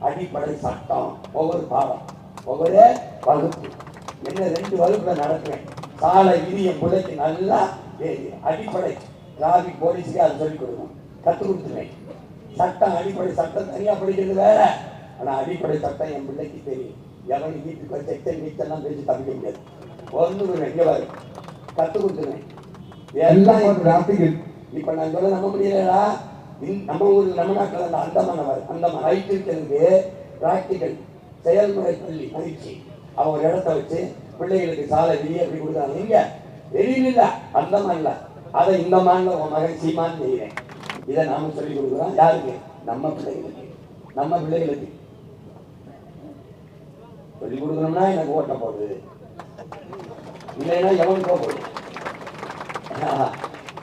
அடிப்படை சட்டம், ஒவ்வொரு பாடம், ஒவ்வொரு வகுப்பு, என்ன 2 வகுப்புல நடக்குவேன். சாலை விதி என் பிள்ளைக்கு நல்லா அடிப்படை டிராபிக் போலீஸுக்கு அதை சொல்லிக் கொடுக்கணும், கற்றுக் கொடுத்துருவேன். சட்டம், அடிப்படை சட்டம் தனியா படிக்கிறது வேற, ஆனா அடிப்படை சட்டம் என் பிள்ளைக்கு தெரியும். எவனு வீட்டுக்கு வச்சு எக்ஸல் நீச்சல்லாம் பேசி தப்பிக்க முடியாது. ஒன்று எங்க வரும் கற்றுக் கொடுத்துருவேன் எல்லாம். இப்ப நான் சொல்ல நம்ப முடியலடா, நம்ம ஊர்ல நம்ம நாட்டில் அந்தமான ரைட் இருக்கிறதுக்கு பிராக்டிக்கல் செயல்முறை பள்ளி பயிற்சி அவங்க இடத்த வச்சு பிள்ளைகளுக்கு சாலை விதி எப்படி கொடுக்குறாங்க. இங்க வெளியில இல்ல, அந்தமான் இல்ல, அதை இந்த மாநில உன் மகன் சீமான் செய்கிறேன். இதை நாம சொல்லிக் கொடுக்குறோம். யாருக்கு? நம்ம பிள்ளைகளுக்கு. நம்ம பிள்ளைகளுக்கு சொல்லிக் கொடுக்கணும்னா எனக்கு ஓட்ட போடுது, இல்லைன்னா எவனுக்கோ போகுது.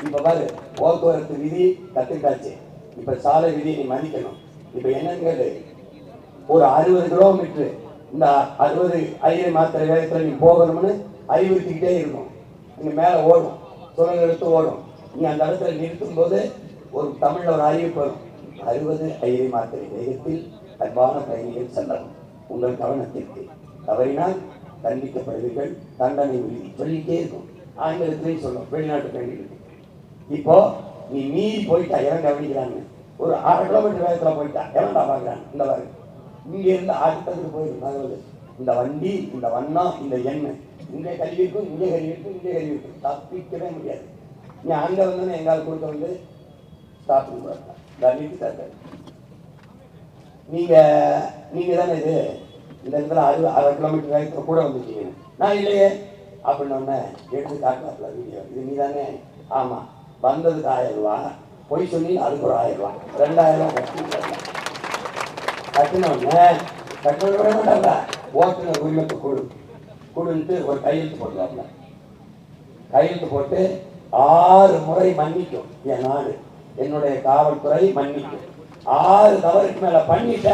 இப்ப பாரு, போக்குவரத்து விதி கத்துக்கிட்டாச்சு, இப்ப சாலை விதி நீ மதிக்கணும். இப்ப என்னன்னு ஒரு 60 கிலோமீட்டர் இந்த 60 ஐயரை மாத்திரை வேகத்துல நீ போகணும்னு அறிவுறுத்திக்கிட்டே இருக்கும். நீங்க மேல ஓடும், சுரங்க எடுத்து ஓடும். நீ அந்த இடத்துல நிறுத்தும் போது ஒரு தமிழ்ல ஒரு அறிவிப்பு வரும், 60 ஐயரை மாத்திரை வேகத்தில் அன்பான பயணிகள் செல்லவும், உங்கள் கவனத்திற்கு, தவறினால் தண்டிக்கப்படுவீர்கள், தண்டனை விதி சொல்லிட்டே இருக்கும். ஆங்கிலத்திலையும் சொல்லும் வெளிநாட்டு பயணிகளுக்கு. இப்போ நீ மீறி போயிட்டா எவன் கவனிக்கிறாங்க? ஒரு 6 கிலோமீட்டர் வேகத்துல போயிட்டா எவன்டா பாக்குறாங்க? இந்த மாதிரி இங்க இருந்து அடுத்ததுக்கு போயிருக்கு. இந்த வண்டி, இந்த வண்ணம், இந்த எண்ணெய் இங்கே கல்வி இருக்கும், இங்கே கல்வி இருக்கும், இங்கே கல்வி இருக்கும், தப்பிக்கவே முடியாது. நீ அங்க வந்து எங்கால் கொடுக்க வந்து ஸ்டாப்பிங் போடலாம். நீங்க தானே இது இந்த இடத்துல 60 கிலோமீட்டர் வேகத்துல கூட வந்துட்டீங்க, நான் இல்லையே அப்படின்னு எடுத்து காட்டலாம்ல வீடியோ. இது நீ தானே? ஆமா, வந்ததுக்கு 1000 ரூபா, பொய் சொல்லி அதுக்கு ஒரு 1000 ரூபா, 2000 கட்டினோடனே விட மாட்டாங்க. ஓட்டுநர் உரிமத்தை கொடுன்ட்டு ஒரு கையெழுத்து போட்டுருவாங்க. கையெழுத்து போட்டு 6 முறை மன்னிக்கும் என் நாடு, என்னுடைய காவல்துறை மன்னிக்கும். 6 தவறுக்கு மேல பண்ணிட்ட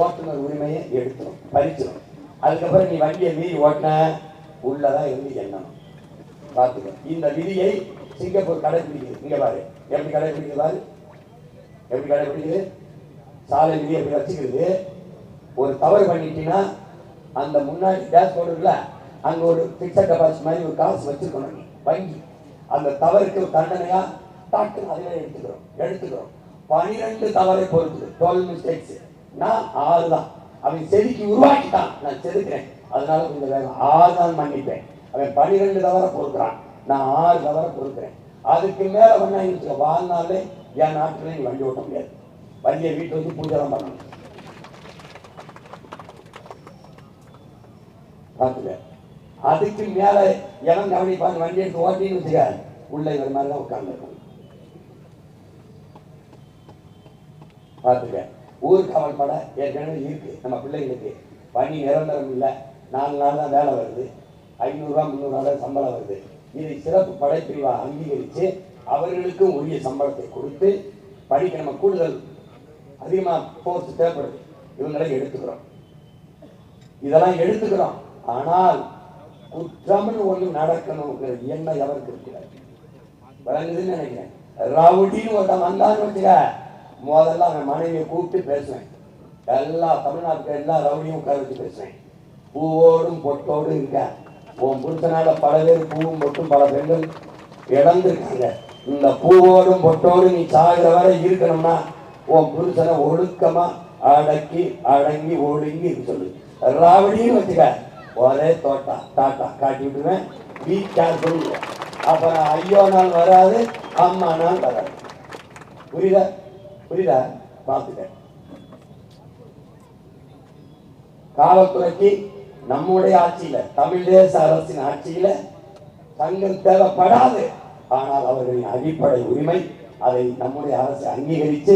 ஓட்டுநர் உரிமையை எடுத்துரும், பறிச்சிடும். அதுக்கப்புறம் நீ வண்டியை மீறி ஓட்டின உள்ளதான் இருந்து எண்ணணும். பார்த்துக்க. இந்த விதியை சிங்கப்பூர் கடைபிடிக்குது. இங்க பாரு எப்படி கடைபிடிக்குது, பாரு எப்படி கடைபிடிக்குது. சாலை விதி எப்படி வச்சுக்கிறது. ஒரு தவறு பண்ணிட்டீங்கன்னா அந்த முன்னாடி டேஷ் போர்டு இருக்குல்ல, அங்க ஒரு பிக்சர் டெபாசிட் மாதிரி ஒரு காசு வச்சிருக்கணும் வங்கி. அந்த தவறுக்கு தண்டனையா டாக்டர் அதில் எடுத்துக்கிறோம். 12 தவறை பொறுத்து 12 மிஸ்டேக்ஸ். நான் 6 தான். அவன் செதுக்கி உருவாக்கிட்டான், நான் செதுக்கிறேன், அதனால கொஞ்சம் வேகம் 6 தான் மன்னிப்பேன். அவன் 12 தவறை பொறுக்கிறான், நான் 6 தவறை பொறுக்கிறேன். அதுக்கு மேல பண்ண வாழ்நாளே என் நாட்டில் நீ வண்டி ஓட்ட முடியாது. வண்டியை வீட்டு வந்து பூஜை தான் பண்ணணும். பார்த்துக்க. அதுக்கு மேல எவன் கவனிப்பாங்க? வண்டி எடுத்து ஓட்டின்னு வச்சுக்க, உள்ள இவர் மாதிரி தான் உட்கார்ந்து பார்த்துக்க. ஊர் காவல் பட ஏற்கனவே இருக்கு நம்ம பிள்ளைங்களுக்கு. பணி நிரந்தரம் இல்லை, 4 நாள் தான் வேலை வருது, 500 ரூபா 300 ரூபா சம்பளம் வருது. இதை சிறப்பு படைப்பிரிவா அங்கீகரித்து அவர்களுக்கும் உரிய சம்பளத்தை கொடுத்து படிக்க நம்ம கூடுதல் அதிகமாக போர்ஸ் தேவைப்படுது, இவங்களை எடுத்துக்கிறோம். இதெல்லாம் எடுத்துக்கிறோம். ஆனால் குற்றம்னு ஒண்ணு நடக்கணுங்கிற எண்ணம் எவருக்கு இருக்கிறார் வழங்குதுன்னு நினைக்கிறேன். ரவுடின்னு ஒருத்தன் வந்தான்னு வச்சுக்க, முதல்ல அவன் மனைவியை கூப்பிட்டு பேசுவேன். எல்லா தமிழ்நாட்டுக்கு எல்லா ரவுடியும் உட்கார வச்சு பேசுவேன். பூவோடும் பொட்டோடும் இருக்க உன் புருஷனால பல பேர் பூவும் பொட்டும் பல பெண்கள் இழந்திருக்காங்க. இந்த பூவோடும் பொட்டோடும் நீ சாகிற வரை இருக்கணும்னா உன் புருஷனை ஒழுக்கமா அடக்கி அடங்கி ஒழுங்கி இருக்கு சொல்லு. ராவடின்னு வச்சுக்க, ஒரே தோட்டா டாட்டா காட்டி விட்டுருவேன். Be careful. அப்புறம் ஐயோ நாள் வராது, அம்மா நாள் வராது. புரியுதா? பார்த்துக்க. காவல்துறைக்கு நம்முடைய ஆட்சியில, தமிழ் தேச அரசின் ஆட்சியில சங்கம் தேவைப்படாது. ஆனால் அவர்களின் அடிப்படை உரிமை, அதை நம்முடைய அரசு அங்கீகரித்து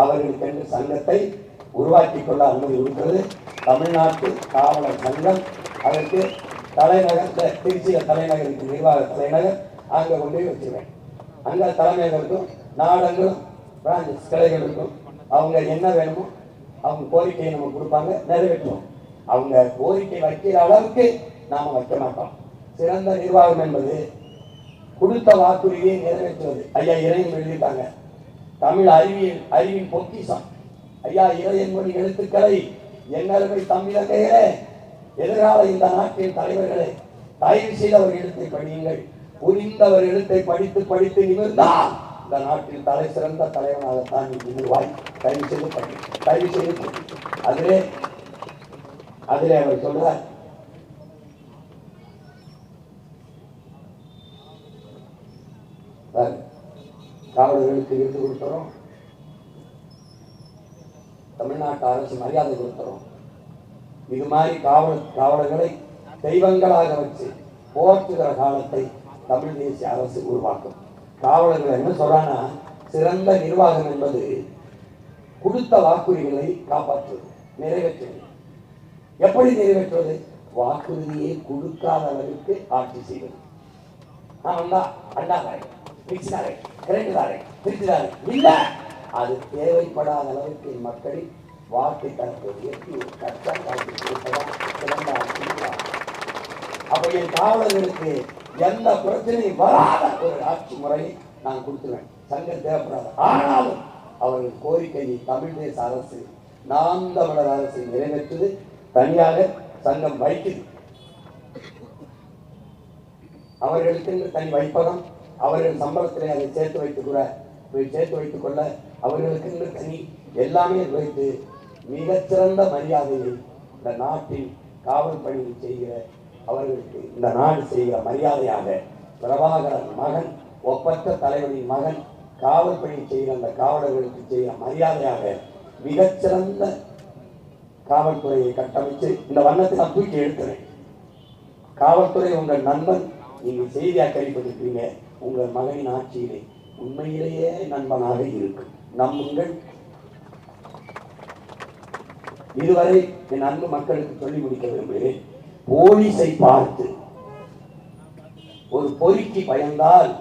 அவர்களுக்கு சங்கத்தை உருவாக்கி கொள்ள அனுமதி கொடுக்கிறது தமிழ்நாட்டு காவலர் சங்கம். அதற்கு தலைநகர் திருச்சியில தலைநகருக்கு நிர்வாக தலைநகர் அங்க கொண்டு போய் வச்சிருவேன். அங்க தலைமையகம் இருக்கும், நாடங்களும் பிரான்சஸ் கிளைகள் இருக்கும். அவங்க என்ன வேணுமோ அவங்க கோரிக்கையை நம்ம கொடுப்பாங்க, நிறைவேற்றுவோம். அவங்க கோரிக்கை வைக்கிற அளவுக்கு நாம வைக்க மாட்டோம். சிறந்த நிர்வாகம் என்பது கொடுத்த வாக்குறுதியை நிறைவேற்றுவது. ஐயா இறையன் எழுதிட்டாங்க, தமிழ் அறிவின் பொக்கிஷம். ஐயா இறையன்மொழி எழுத்துக்களை எங்களுமே தமிழகையிலே எதிர்கால இந்த நாட்டின் தலைவர்களே தயவு செய்து அவர் எழுத்தை படியுங்கள். புரிந்தவர் எழுத்தை படித்து படித்து நிமிர்ந்தால் இந்த நாட்டில் தலை சிறந்த தலைவனாகத்தான் நிமிர்வாய். தயவு செய்து படி, தயவு செய்து. அதிலே அவர் சொல்றார், காவலர்களுக்கு விருது கொடுத்துறோம், தமிழ்நாட்டு அரசு மரியாதை கொடுத்துறோம். இது மாதிரி காவலர்களை தெய்வங்களாக வச்சு போற்றுகிற காலத்தை தமிழ் தேசிய அரசு உருவாக்கும். காவலர்கள் என்ன சொல்றாங்கன்னா, சிறந்த நிர்வாகம் என்பது கொடுத்த வாக்குறுதிகளை காப்பாற்றுவது, நிறைவேற்றுவது. எப்படி நிறைவேற்றுவது? வாக்குறுதியை கொடுக்காதவருக்கு ஆட்சி செய்வது. இல்ல, அது தேவைப்படாத அளவுக்கு மக்களின் வாக்கு தரக்கூடிய அப்ப என் காவலர்களுக்கு எந்த பிரச்சனையும் வராத ஒரு ஆட்சி முறையை நான் கொடுத்துருவேன். சங்கம் தேவைப்படாது. ஆனாலும் அவர்கள் கோரிக்கையை தமிழ் தேச அரசு, நாம் தமிழர் அரசு நிறைவேற்றுவது. தனியாக சங்கம் வைக்குது. அவர்களுக்கு தனி வைப்பகம், அவர்கள் சம்பளத்திலே அதை சேர்த்து வைத்துக் கொள்ள அவர்களுக்கு தனி எல்லாமே வைத்து மிகச்சிறந்த மரியாதையை இந்த நாட்டில் காவல் பணியில் செய்கிற அவர்களுக்கு இந்த நாடு செய்கிற மரியாதையாக பிரபாகரன் மகன், ஒப்பற்ற தலைவரின் மகன், காவல் பணி செய்கிற அந்த காவலர்களுக்கு செய்கிற மரியாதையாக மிகச்சிறந்த காவல்துறையை கட்டமைச்சு இந்த வண்ணத்தை நான் தூக்கி எடுக்கிறேன். காவல்துறை உங்கள் நண்பன், நீங்க செய்தியா கேள்விப்பட்டிருக்கீங்க. உங்கள் மகனின் ஆட்சியிலே உண்மையிலேயே நண்பனாக இருக்கும். நம்புங்கள். இதுவரை என் அன்பு மக்களுக்கு சொல்லி முடிக்க விரும்புகிறேன். போலீஸை பார்த்து ஒரு பொறிக்கு பயந்தால்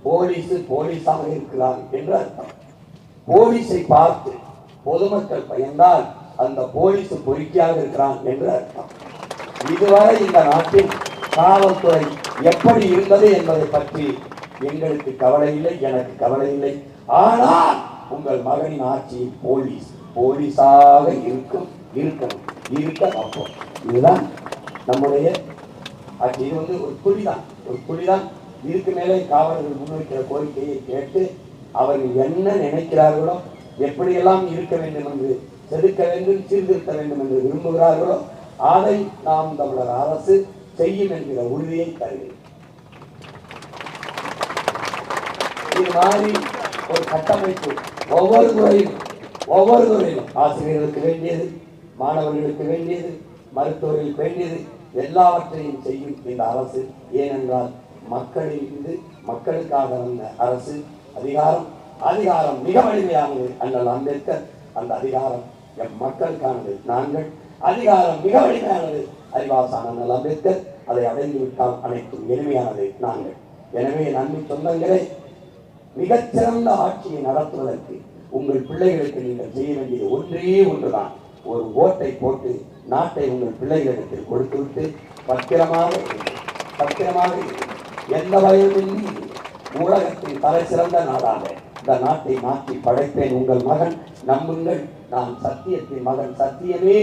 போலீஸாக இருக்கிறார் என்று அர்த்தம். போலீஸை பார்த்து பொதுமக்கள் பயந்தால் அந்த போலீஸ் பொறுக்கியாக இருக்கிறான் என்று அர்த்தம். இதுவரை இந்த நாட்டில் காவல்துறை எப்படி இருந்தது என்பதை பற்றி எங்களுக்கு கவலை இல்லை, எனக்கு கவலை இல்லை. ஆனால் உங்கள் மகனின் ஆட்சியில் போலீஸாக இருக்க அப்போ இதுதான் நம்முடைய ஆட்சி. இது ஒரு புலிதான். இதுக்கு மேலே காவலர்கள் முன்வைக்கிற கோரிக்கையை கேட்டு அவர்கள் என்ன நினைக்கிறார்களோ, எப்படியெல்லாம் இருக்க வேண்டும் என்று, செதுக்க வேண்டும், சீர்திருத்த வேண்டும் என்று விரும்புகிறார்களோ அதை நாம் தமிழர் அரசு செய்யும் என்கிற உறுதியை தருகிறேன். இது மாதிரி ஒரு கட்டமைப்பு ஒவ்வொரு துறையிலும் ஆசிரியர்களுக்கு வேண்டியது, மாணவர்களுக்கு வேண்டியது, மருத்துவர்களுக்கு வேண்டியது எல்லாவற்றையும் செய்யும் இந்த அரசு. ஏனென்றால் மக்களிலிருந்து மக்களுக்காக வந்த அரசு. அதிகாரம் மிக வலிமையானது. அண்ணல் அம்பேத்கர் அந்த அதிகாரம் மக்களுக்கானது. நாங்கள் அதிகாரம் மிக வலிமையானது. அறிவாசான அண்ணல் அம்பேத்கர் அதை அடைந்து விட்டால் அனைத்தும் எளிமையானது நாங்கள். எனவே நன்மை சொந்தங்களே, மிகச்சிறந்த ஆட்சியை நடத்துவதற்கு உங்கள் பிள்ளைகளுக்கு நீங்கள் செய்ய வேண்டியது ஒன்றே ஒன்றுதான். ஒரு ஓட்டை போட்டு நாட்டை உங்கள் பிள்ளைகளிடத்தில் கொடுத்துவிட்டு பத்திரமாக எந்த பயமின்றி உலகத்தின் தலை சிறந்த நாடாக இந்த நாட்டை மாற்றி படைப்பேன். உங்கள் மகன், நம்புங்கள், நான் சத்தியத்தின் மகன், சத்தியமே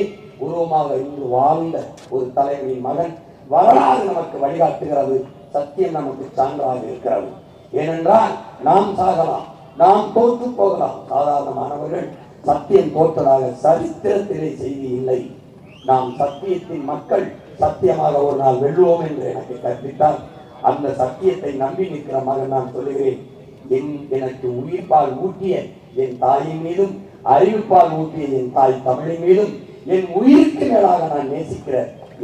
உருவமாக இன்று வாழ்ந்த ஒரு தலைவரின் மகன். வரலாறு நமக்கு வழிகாட்டுகிறது, சத்தியம் நமக்கு சான்றாக இருக்கிறது. ஏனென்றால் நாம் சாகலாம், நாம் தோற்று போகலாம். சாதாரணமானவர்கள் சத்தியம் தோற்றதாக சரித்திரத்திலே செய்தி இல்லை. நாம் சத்தியத்தின் மக்கள், சத்தியமாக ஒரு நாள் வெல்லுவோம் என்று எனக்கு கற்பித்தால் அந்த சத்தியத்தை நம்பி நிற்கிற மகன் நான் சொல்லுகிறேன். எனக்கு உயிர்ப்பால் ஊட்டிய என் தாயின் மீதும், அறிவுப்பால் ஊட்டிய என் தாய் தமிழின் மீதும், என் உயிருக்கு மேலாக நான் நேசிக்கிற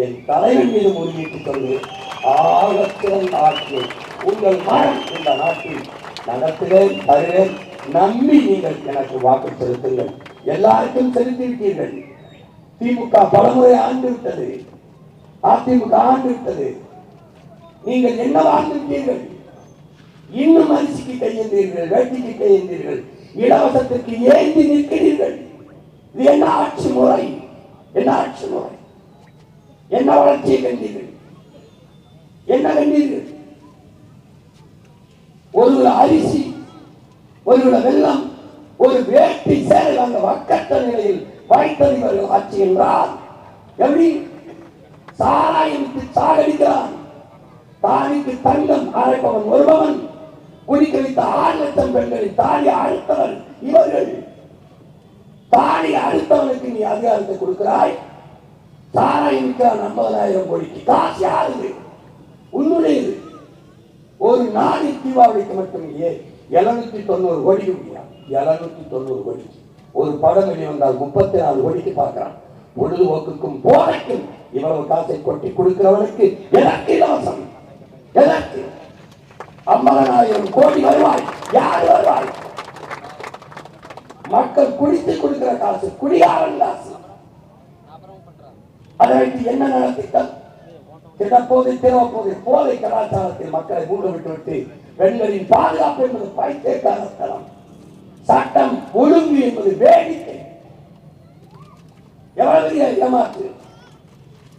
என் தலைவன் மீதும் உறுதியிட்டு சொல்கிறேன். ஆகச்சிறந்த ஆட்சியை உங்கள் மகன் இந்த நாட்டில் நடத்துகிறேன், தருகிறேன். நம்பி நீங்கள் எனக்கு வாக்கு செலுத்துங்கள். எல்லாருக்கும் செலுத்திவிட்டீர்கள். திமுக பலமுறை ஆண்டு விட்டது, அதிமுக ஆண்டு விட்டது. நீங்கள் என்ன வாழ்ந்து விட்டீர்கள்? இன்னும் அரிசிக்கு கையெழுந்தீர்கள், வேட்டிக்கு கையெழுந்தீர்கள். இலவசத்திற்கு ஏந்தி நிற்கிறீர்கள். இது என்ன ஆட்சி முறை? என்ன ஆட்சி முறை? என்ன வளர்ச்சியை கண்டீர்கள்? என்ன கண்டீர்கள்? ஒரு அரிசி, ஒரு வெள்ளம், ஒரு வேட்டி சேரல் அந்த வக்கற்ற நிலையில் வைத்தறிவர்கள் ஆட்சி என்றால் எப்படி? சாராயத்துக்கு சாகடிக்கிறான், தாலிக்கு தங்கம் அரைப்பவன் ஒருவன், குடிக்க வைத்த 6 லட்சம் பெண்களை தாலி அழுத்தவன் இவர்கள். தாலி அழுத்தவனுக்கு நீ அதிகாரத்தை கொடுக்கிறாய். சாராயம் 50,000 கோடிக்கு காசு யாரு? உன்னுடையது. ஒரு நாடு தீபாவளிக்கு மட்டுமே 790 கோடிக்கு முடியாது. 790 கோடி. ஒரு படம் வெளிவந்தால் 34 கோடிக்கு பார்க்கிறான். பொழுதுபோக்குக்கும் போதைக்கும் இவ்வளவு காசை கொட்டி கொடுக்கிறவனுக்கு எதற்கு இலவசம்? எதற்கு? 50,000 கோடி வருவாய். யார் வருவாய்? மக்கள் குடித்து கொடுக்கிற காசு, குடியாரன் காசு. அதை வைத்து என்ன நடத்திட்டால் திடப்போது திறப்போது போதை கலாச்சாரத்தில் மக்களை மூட விட்டு பெண்களின் பாதுகாப்பு என்பது பைத்தியக்காரத்தனம், சட்டம் ஒழுங்கு என்பது வேடிக்கை. எவ்வளவு ஏமாற்று?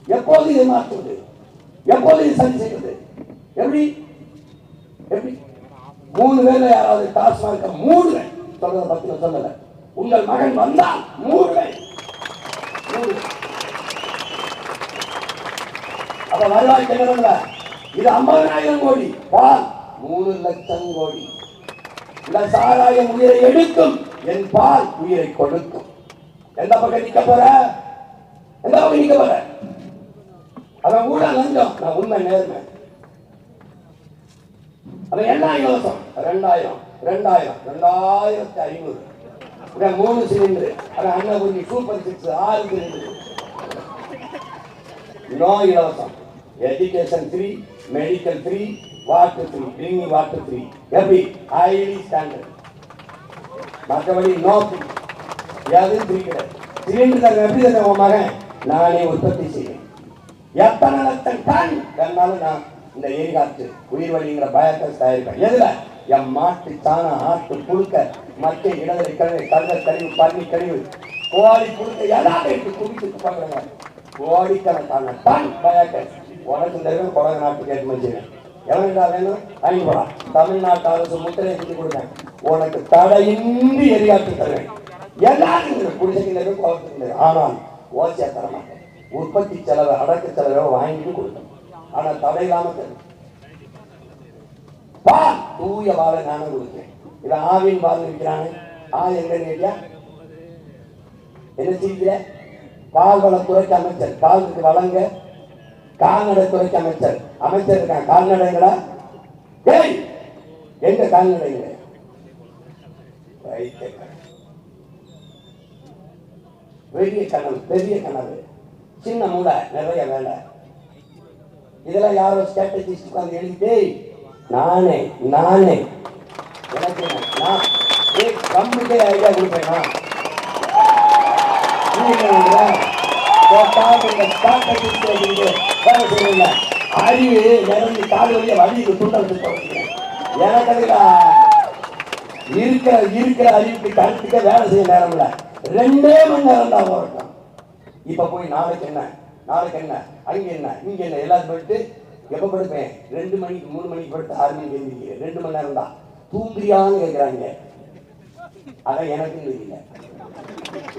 எப்போது ஏமாற்றுவது? எப்போது சரி செய்வது? எப்படி? எப்படி 3 வேலை யாராவது டாஸ்மாக 3 வேலை சொல்றத பத்தி சொல்லல. உங்கள் மகன் வந்தால் 3 வேலை. அப்ப வருவாய் என்ன? இது 50,000 கோடி. பால் 3 லட்சம் கோடி. இந்த சாராயம் உயிரை எடுக்கும், என் பால் உயிரை கொடுக்கும். எந்த பக்கம் நிக்க போற? எந்த பக்கம் நிக்க போற? அவன் கூட லஞ்சம், நான் உண்மை நேர்மை. அவன் என்ன இலவசம்? 2,000 2,500 3 சிலிண்டர். அவன் அண்ணன் சூப்பர் 6 6 சிலிண்டர். நோ இலவசம். Education free, medical free, water free, drinking water free. எப்படி? Highly standard. மற்றபடி நோ ஃப்ரீ. எதுவும் ஃப்ரீ கிடையாது. சிலிண்டர் எப்படி தர உன் மகன்? நானே உற்பத்தி செய்வேன். எத்தனை லட்சம் டன் வேணாலும் நான் இந்த எரிகாற்று உயிர் வழிங்கிற பயோகேஸ் தயாரிப்பேன். எதுல? என் மாட்டு சாணம், ஆட்டு புழுக்க, மற்ற இடங்களை கழிவு, கல்ல கழிவு, பன்னி கழிவு, கோழி புழுக்க எல்லாம் எடுத்து குடிச்சு பார்க்குறாங்க. கோடிக்கணக்கான டன் பயோகேஸ். உனக்கு தெரியும், கொடக நாட்டுக்கு ஏற்றுமதி செய்வேன். எவனுக்கா வேணும்? வாங்கி போலாம். தமிழ்நாட்டு அரசு முத்திரையை செஞ்சு கொடுத்தேன். உனக்கு தடையின்றி எரிகாற்று தருவேன். எல்லாரும் குடிசைக்கு கோபத்துக்கு. ஆனால் ஓசியா தர மாட்டேன். உற்பத்தி செலவு, அடக்க செலவை வாங்கிட்டு கொடுத்தோம். ஆனா தடை இல்லாம தரும். பால் தூய பாலை நானும் கொடுத்தேன். இதை ஆவின் பால் விற்கிறாங்க. எங்க கேட்டியா? என்ன செய்ய? பால் வளத்துறைக்கு அமைச்சர், பாலுக்கு வழங்க கால்நடை துறைக்கு அமைச்சர். அமைச்சர் இருக்காங்க. கால்நடைங்களா? எங்க கால்நடைங்க? பெரிய கனவு, பெரிய கனவு, சின்ன மூளை, நிறைய வேலை. இதெல்லாம் யாரோ ஸ்ட்ராட்டஜிஸ்ட் உட்கார்ந்து எழுதிட்டு நானே எனக்கு நான் கம்பெனிக்கே ஐடியா கொடுப்பேன். அறிவு நிறந்து கால் வழியா வழிக்கு துண்டை எனக்கு இருக்கிற அறிவுக்கு கருத்துக்க வேலை செய்ய நேரம் இல்லை. 2 மணி நேரம் தான் போராட்டம். இப்ப போய் நாளைக்கு என்ன அங்க என்ன இங்க என்ன எல்லாரும் போயிட்டு எப்ப படுப்பேன்? 2 மணிக்கு 3 மணிக்கு படுத்து 6 மணிக்கு எழுந்திருக்கீங்க. 2 மணி நேரம் தான் தூங்குறியான்னு கேட்கிறாங்க. அதான் எனக்கு தெரியல.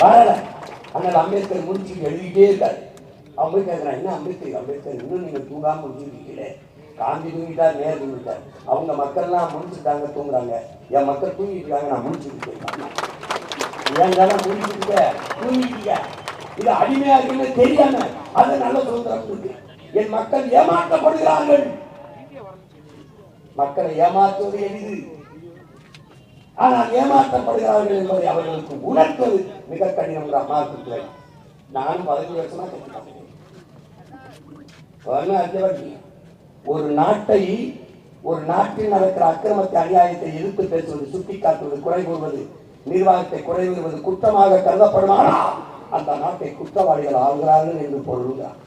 வரல. அதனால அம்பேத்கர் முடிச்சுட்டு எழுதிட்டே இருக்காரு. அவங்க போய் கேட்கிறான், என்ன அம்பேத்கர் இன்னும் நீங்க தூங்காம முடிச்சுருக்கீங்களே? காந்தி தூங்கிட்டார், நேரு தூங்கிட்டார். அவங்க மக்கள்லாம் முடிச்சுட்டாங்க, தூங்குறாங்க. என் மக்கள் தூங்கிட்டு இருக்காங்க, நான் முடிச்சுட்டு இருக்கேன். ஏன் தூங்கிட்டீங்க? இது அடிமையா இருக்குன்னு தெரியாம அது நல்ல சுதந்திரம் இருக்கு. என் மக்கள் ஏமாற்றப்படுகிறார்கள். மக்களை ஏமாற்றுவது எளிது, ஆனால் ஏமாற்றப்படுகிறார்கள் என்பதை அவர்களுக்கு உணர்த்துவது மிக கடினம். மாற்றுத்துறை நான் 15 வருஷமா கற்றுக்கிட்டேன். ஒரு நாட்டை, ஒரு நாட்டில் நடக்கிற அக்கிரமத்தை, அநியாயத்தை எதிர்த்து பேசுவது, சுட்டி காட்டுவது, குறை கூறுவது, நிர்வாகத்தை குறை கூறுவது குற்றமாக கருதப்படுமானால் அந்த நாட்டை குற்றவாளிகள் ஆகிறார்கள் என்று பொருள்கிறார்.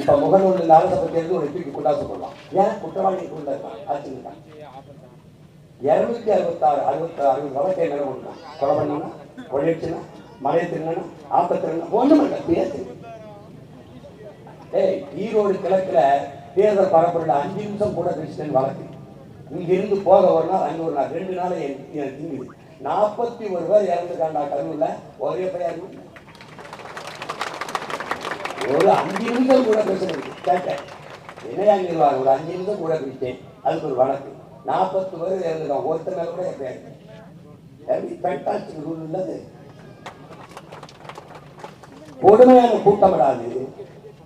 இப்ப முகநூல் அரசை பற்றி ஒரு தூக்கி குண்டாசு போடலாம். ஏன் குற்றவாளிகள் ஆச்சுட்டான்? 266 60 வழக்கை மேல கொடுத்தான். கொலை பண்ணா, கொள்ளைச்சுனா, மலையை திருநா, ஆத்த திருநா, ஒண்ணும் இல்லை பேசு. ஈரோடு கிழக்குல தேர்தல் பரப்புள்ள 5 நிமிஷம் கூட கிறிஸ்டன் வழக்கு. இங்க இருந்து போக ஒரு நாள், அங்க ஒரு நாள், 2 நாள் திங்குது. 41 பேர் இறந்துருக்காண்டா கரூர்ல. ஒரே பெயர் ஒரு 5 நிமிஷம் கூட பேசுறது கேட்டேன். என்னையா நிர்வாகம், ஒரு 5 நிமிஷம் கூட பிடிச்சேன், அதுக்கு ஒரு வழக்கு. 40 பேர் இறந்துருக்கான். ஒருத்தர் மேல கூட எப்படி ரூல் உள்ளது. கொடுமையான கூட்டம் விடாது.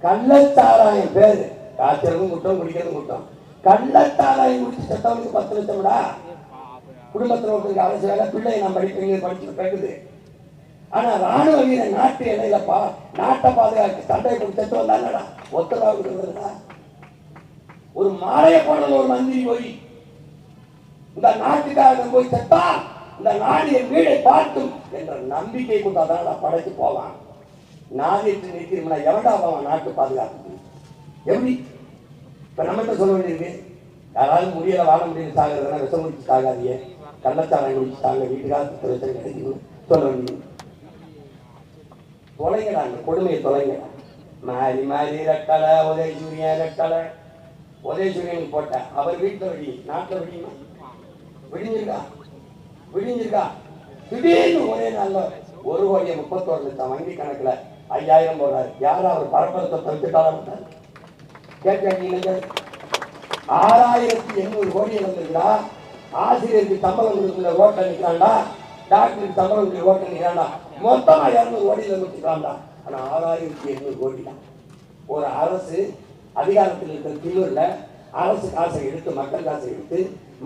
கள்ளச்சாராயம் பேரு, காய்ச்சலும் குற்றம், குடிக்கிறதும் குற்றம். கள்ளச்சாராயம் குடிச்சு செத்தவனுக்கு 10 லட்சம் விடா. குடும்பத்தில் ஒருத்தருக்கு அரசு வேலை, பிள்ளையை நான் படிச்சு கேட்குது. ஆனா ராணுவ வீரன் நாட்டு எல்லையிலப்பா நாட்டை பாதுகாக்க சண்டை போட்டு செத்து வந்தாங்கடா, ஒத்தரவாக ஒரு மாலையை போடுறது ஒரு மந்திரி போய் இந்த நாட்டுக்காக போய் செத்தா இந்த நாடு என் வீடை பார்த்தும் என்ற நம்பிக்கை கொண்டாதான் படைச்சு போவான். நாதிட்டு நிற்கிறோம்னா எவன்டா போவான் நாட்டு பாதுகாப்பு? எப்படி இப்ப நம்ம சொல்ல வேண்டியிருக்கு, யாராவது முடியல வாழ முடியல சாகிறதுனா விஷம் குடிச்சு சாகாதியே, கள்ளச்சாரம் குடிச்சு சாங்க, வீட்டுக்காக பிரச்சனை கிடைக்கணும் சொல்ல வேண்டியது. தொலைங்கடா, அந்த கொடுமையை தொலைங்கடா. மாறி மாறி ரெட்டலை, உதயசூரியன் ரெட்டலை, உதயசூரியனுக்கு போட்ட அவர் வீட்டில் வெடி, நாட்டில் வெடிமா விடிஞ்சிருக்கா. திடீர்னு ஒரே நாள்ல 1,31,00,000 வங்கி கணக்குல 5,000 போடுறாரு. யாரும் அவர் பரப்பரத்தை தவிர்த்துட்டாரா? கேட்க 6,800 கோடி இழந்திருக்கா. ஆசிரியருக்கு சம்பளம் கொடுக்குற ஓட்ட நிற்கிறாண்டா, டாக்டருக்கு சம்பளம் கொடுக்குற ஓட்ட நிற்கிறாண்டா, மொத்தமா 200 கோடியில முடிச்சுட்டாண்டா. ஆனா 6,800 கோடி தான். ஒரு அரசு அதிகாரத்தில் இருக்கிற திமுர்ல அரசு காசை எடுத்து, மக்கள் காசை எடுத்து,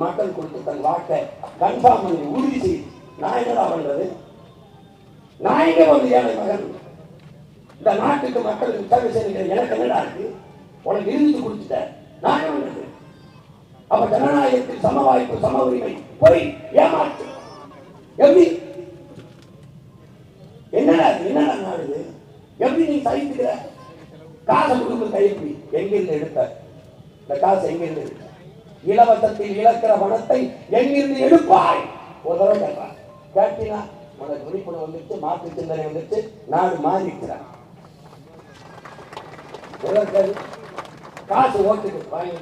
மக்கள் கொடுத்து தன் வாக்கை கன்ஃபார்ம் பண்ணி உறுதி செய்து நான் என்னடா பண்றது? நான் எங்க வந்து ஏழை மகன் இந்த நாட்டுக்கு மக்களுக்கு சேவை செய்ய எனக்கு என்னடா இருக்கு? உனக்கு இருந்து கொடுத்துட்ட நான் என்ன பண்றது? அப்ப ஜனநாயகத்தில் சம வாய்ப்பு, சம உரிமை போய் ஏமாற்று எப்படி? என்னடா நாடு? எப்படி நீ சகித்துக்கிற? காசை கொடுக்க கைப்பி எங்கிருந்து எடுத்த? இந்த காசு எங்கிருந்து எடுத்த? இலவசத்தில் இழக்கிற பணத்தை எங்கிருந்து எடுப்பாய்? ஒரு தடவை கேட்பான். கேட்டினா உனக்கு விழிப்புணர்வு வந்துச்சு, மாற்று சிந்தனை வந்துச்சு, நாடு மாறி இருக்கிறான். காசு ஓட்டுக்கு வாங்கி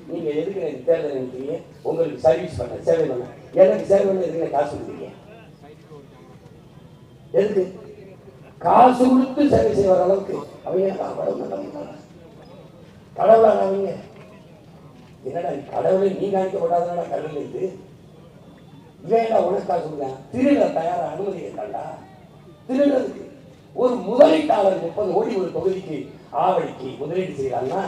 நீங்க எதுக்கு எனக்கு தேர்தல் நினைக்கிறீங்க? உங்களுக்கு சர்வீஸ் பண்ண, சேவை பண்ண, எனக்கு சேவை பண்ண எதுக்கு காசு கொடுக்குறீங்க? எதுக்கு காசு கொடுத்து சேவை செய்வார் அளவுக்கு அவங்க கடவுளான அவங்க? என்னடா கடவுளை நீ காணிக்கப்படாதா? கடவுள் இருக்கு வேண்டா, உனக்கு காசு கொடுக்க திருட தயார அனுமதி கேட்டாண்டா. திருடுறதுக்கு ஒரு முதலீட்டாளர் 30 கோடி ஒரு தொகுதிக்கு ஆவடிக்கு முதலீடு செய்யறாங்கன்னா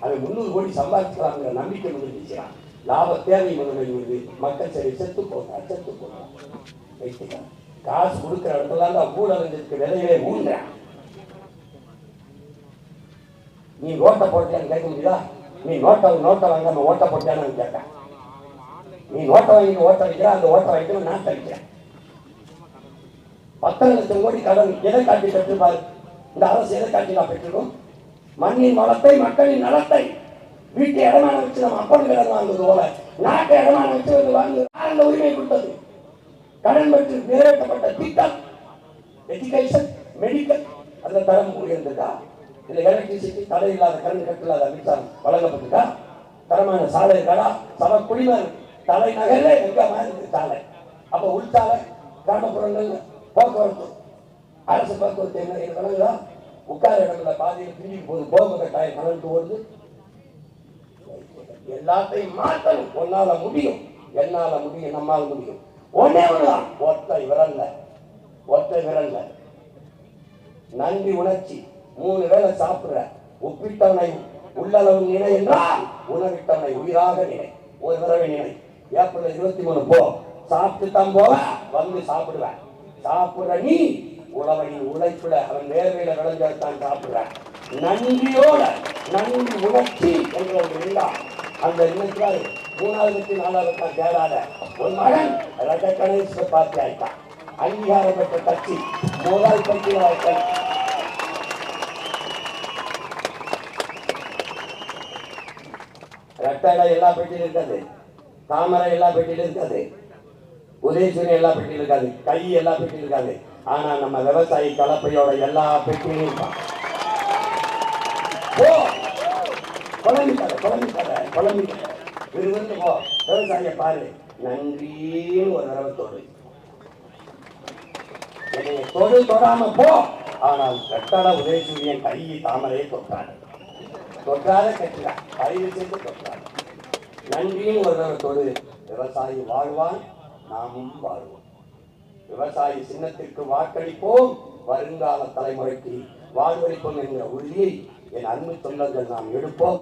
அது 300 கோடி சம்பாதிக்கலாம்ங்கிற நம்பிக்கை முதலீடு செய்யறான். லாப தேவை முதலீடு, மக்கள் சரி செத்து போகிறான் வைத்துக்கலாம். காசு கொடுக்கிற இடத்துல தான் ஊழலுக்கு விலையிலே ஊன்றான். நீ நோட்டை போட்டியான்னு கேட்க முடியுதா? நீ நோட்டை வாங்காம ஓட்ட போட்டியான்னு கேட்டேன். நீ நோட்டை வாங்கி ஓட்ட வைக்கிற, அந்த ஓட்ட வைக்கணும் நான் தவிக்கிறேன். 10 லட்சம் கோடி கடன் எதை காட்டி பெற்றுப்பாரு? இந்த அரசு எதை காட்டி நான் பெற்றிருக்கோம்? மண்ணின் வளத்தை, மக்களின் நலத்தை வீட்டை இடமான வச்சு நம்ம அப்பன் கடன் வாங்குவது போல நாட்டை இடமான வச்சு வாங்க அந்த உரிமை கொடுத்தது. கடன் பெற்று நிறைவேற்றப்பட்ட திட்டம் எஜுகேஷன், மெடிக்கல், அதுல தரம் உயர்ந்திருக்கா? இல்ல எலக்ட்ரிசிட்டி, தடை இல்லாத கரண்ட் கட்டில்லாத மின்சாரம் வழங்கப்பட்டிருக்கா? தரமான சாலை இருக்கா? சம குடிமர் தலைநகர்ல எங்க மாதிரி சாலை. அப்ப உள்சாலை, கிராமப்புறங்கள்ல போக்குவரத்து, அரசு போக்குவரத்து என்ன வழங்குதா? உட்கார இடத்துல பாதியில் பிரிஞ்சு போகுது, போக டாயம் கலந்து ஓடுது. எல்லாத்தையும் மாற்றணும். ஒன்னால முடியும், என்னால முடியும், நம்மால முடியும். ஒன்னே ஒண்ணுதான், ஒற்றை விரல்ல நன்றி உணர்ச்சி. 3 வேளை சாப்பிடுற ஒப்பிட்டவனை உள்ளளவு நினை என்றால் உணவிட்டவனை உயிராக நினை. ஒரு தடவை நினை. ஏப்ரல் 23 போ, சாப்பிட்டு தான் போவ, வந்து சாப்பிடுவேன். சாப்பிடுற நீ உழவையின் உழைப்புல அவன் வேர்வையில விளைஞ்சால்தான் சாப்பிடுற. நன்றியோட நன்றி உணர்ச்சி என்ற ஒரு இல்லா அந்த இன்னைக்கு 3வது 4வது தான் தேடாத ஒரு மகன் கணேச பார்ட்டி ஆயிட்டான். அங்கீகாரம் பெற்ற கட்சி முதல் கட்சி ரெட்டை எல்லா பெட்டியும் இருக்காது. தாமரை எல்லா பெட்டியிலும் இருக்காது, உதயசூரியன் எல்லா பெட்டியிலும் இருக்காது, கை எல்லா பெட்டியிலும் இருக்காது. ஆனா நம்ம விவசாயி கலப்பையோட எல்லா பெட்டியிலும் இருப்பான். போ குழம்பிக்காத விரும்பு போ, விவசாயிய பாரு, நன்றின்னு ஒரு தடவை தொடு. என்னைய தொடாம போ. ஆனால் கட்டட உதயசூரியன் கை தாமரையை தொட்டாத கட்டுறான், பயிர் செய்து தொட்டான். நன்றின்னு ஒரு தடவை தொடு. விவசாயி வாழ்வான், நாமும் வாழ்வோம். விவசாயி சின்னத்திற்கு வாக்களிப்போம், வருங்கால தலைமுறைக்கு வாழ்வளிப்போம் என்கிற உறுதியை என் அன்பு சொந்தங்கள் நாம் எடுப்போம்.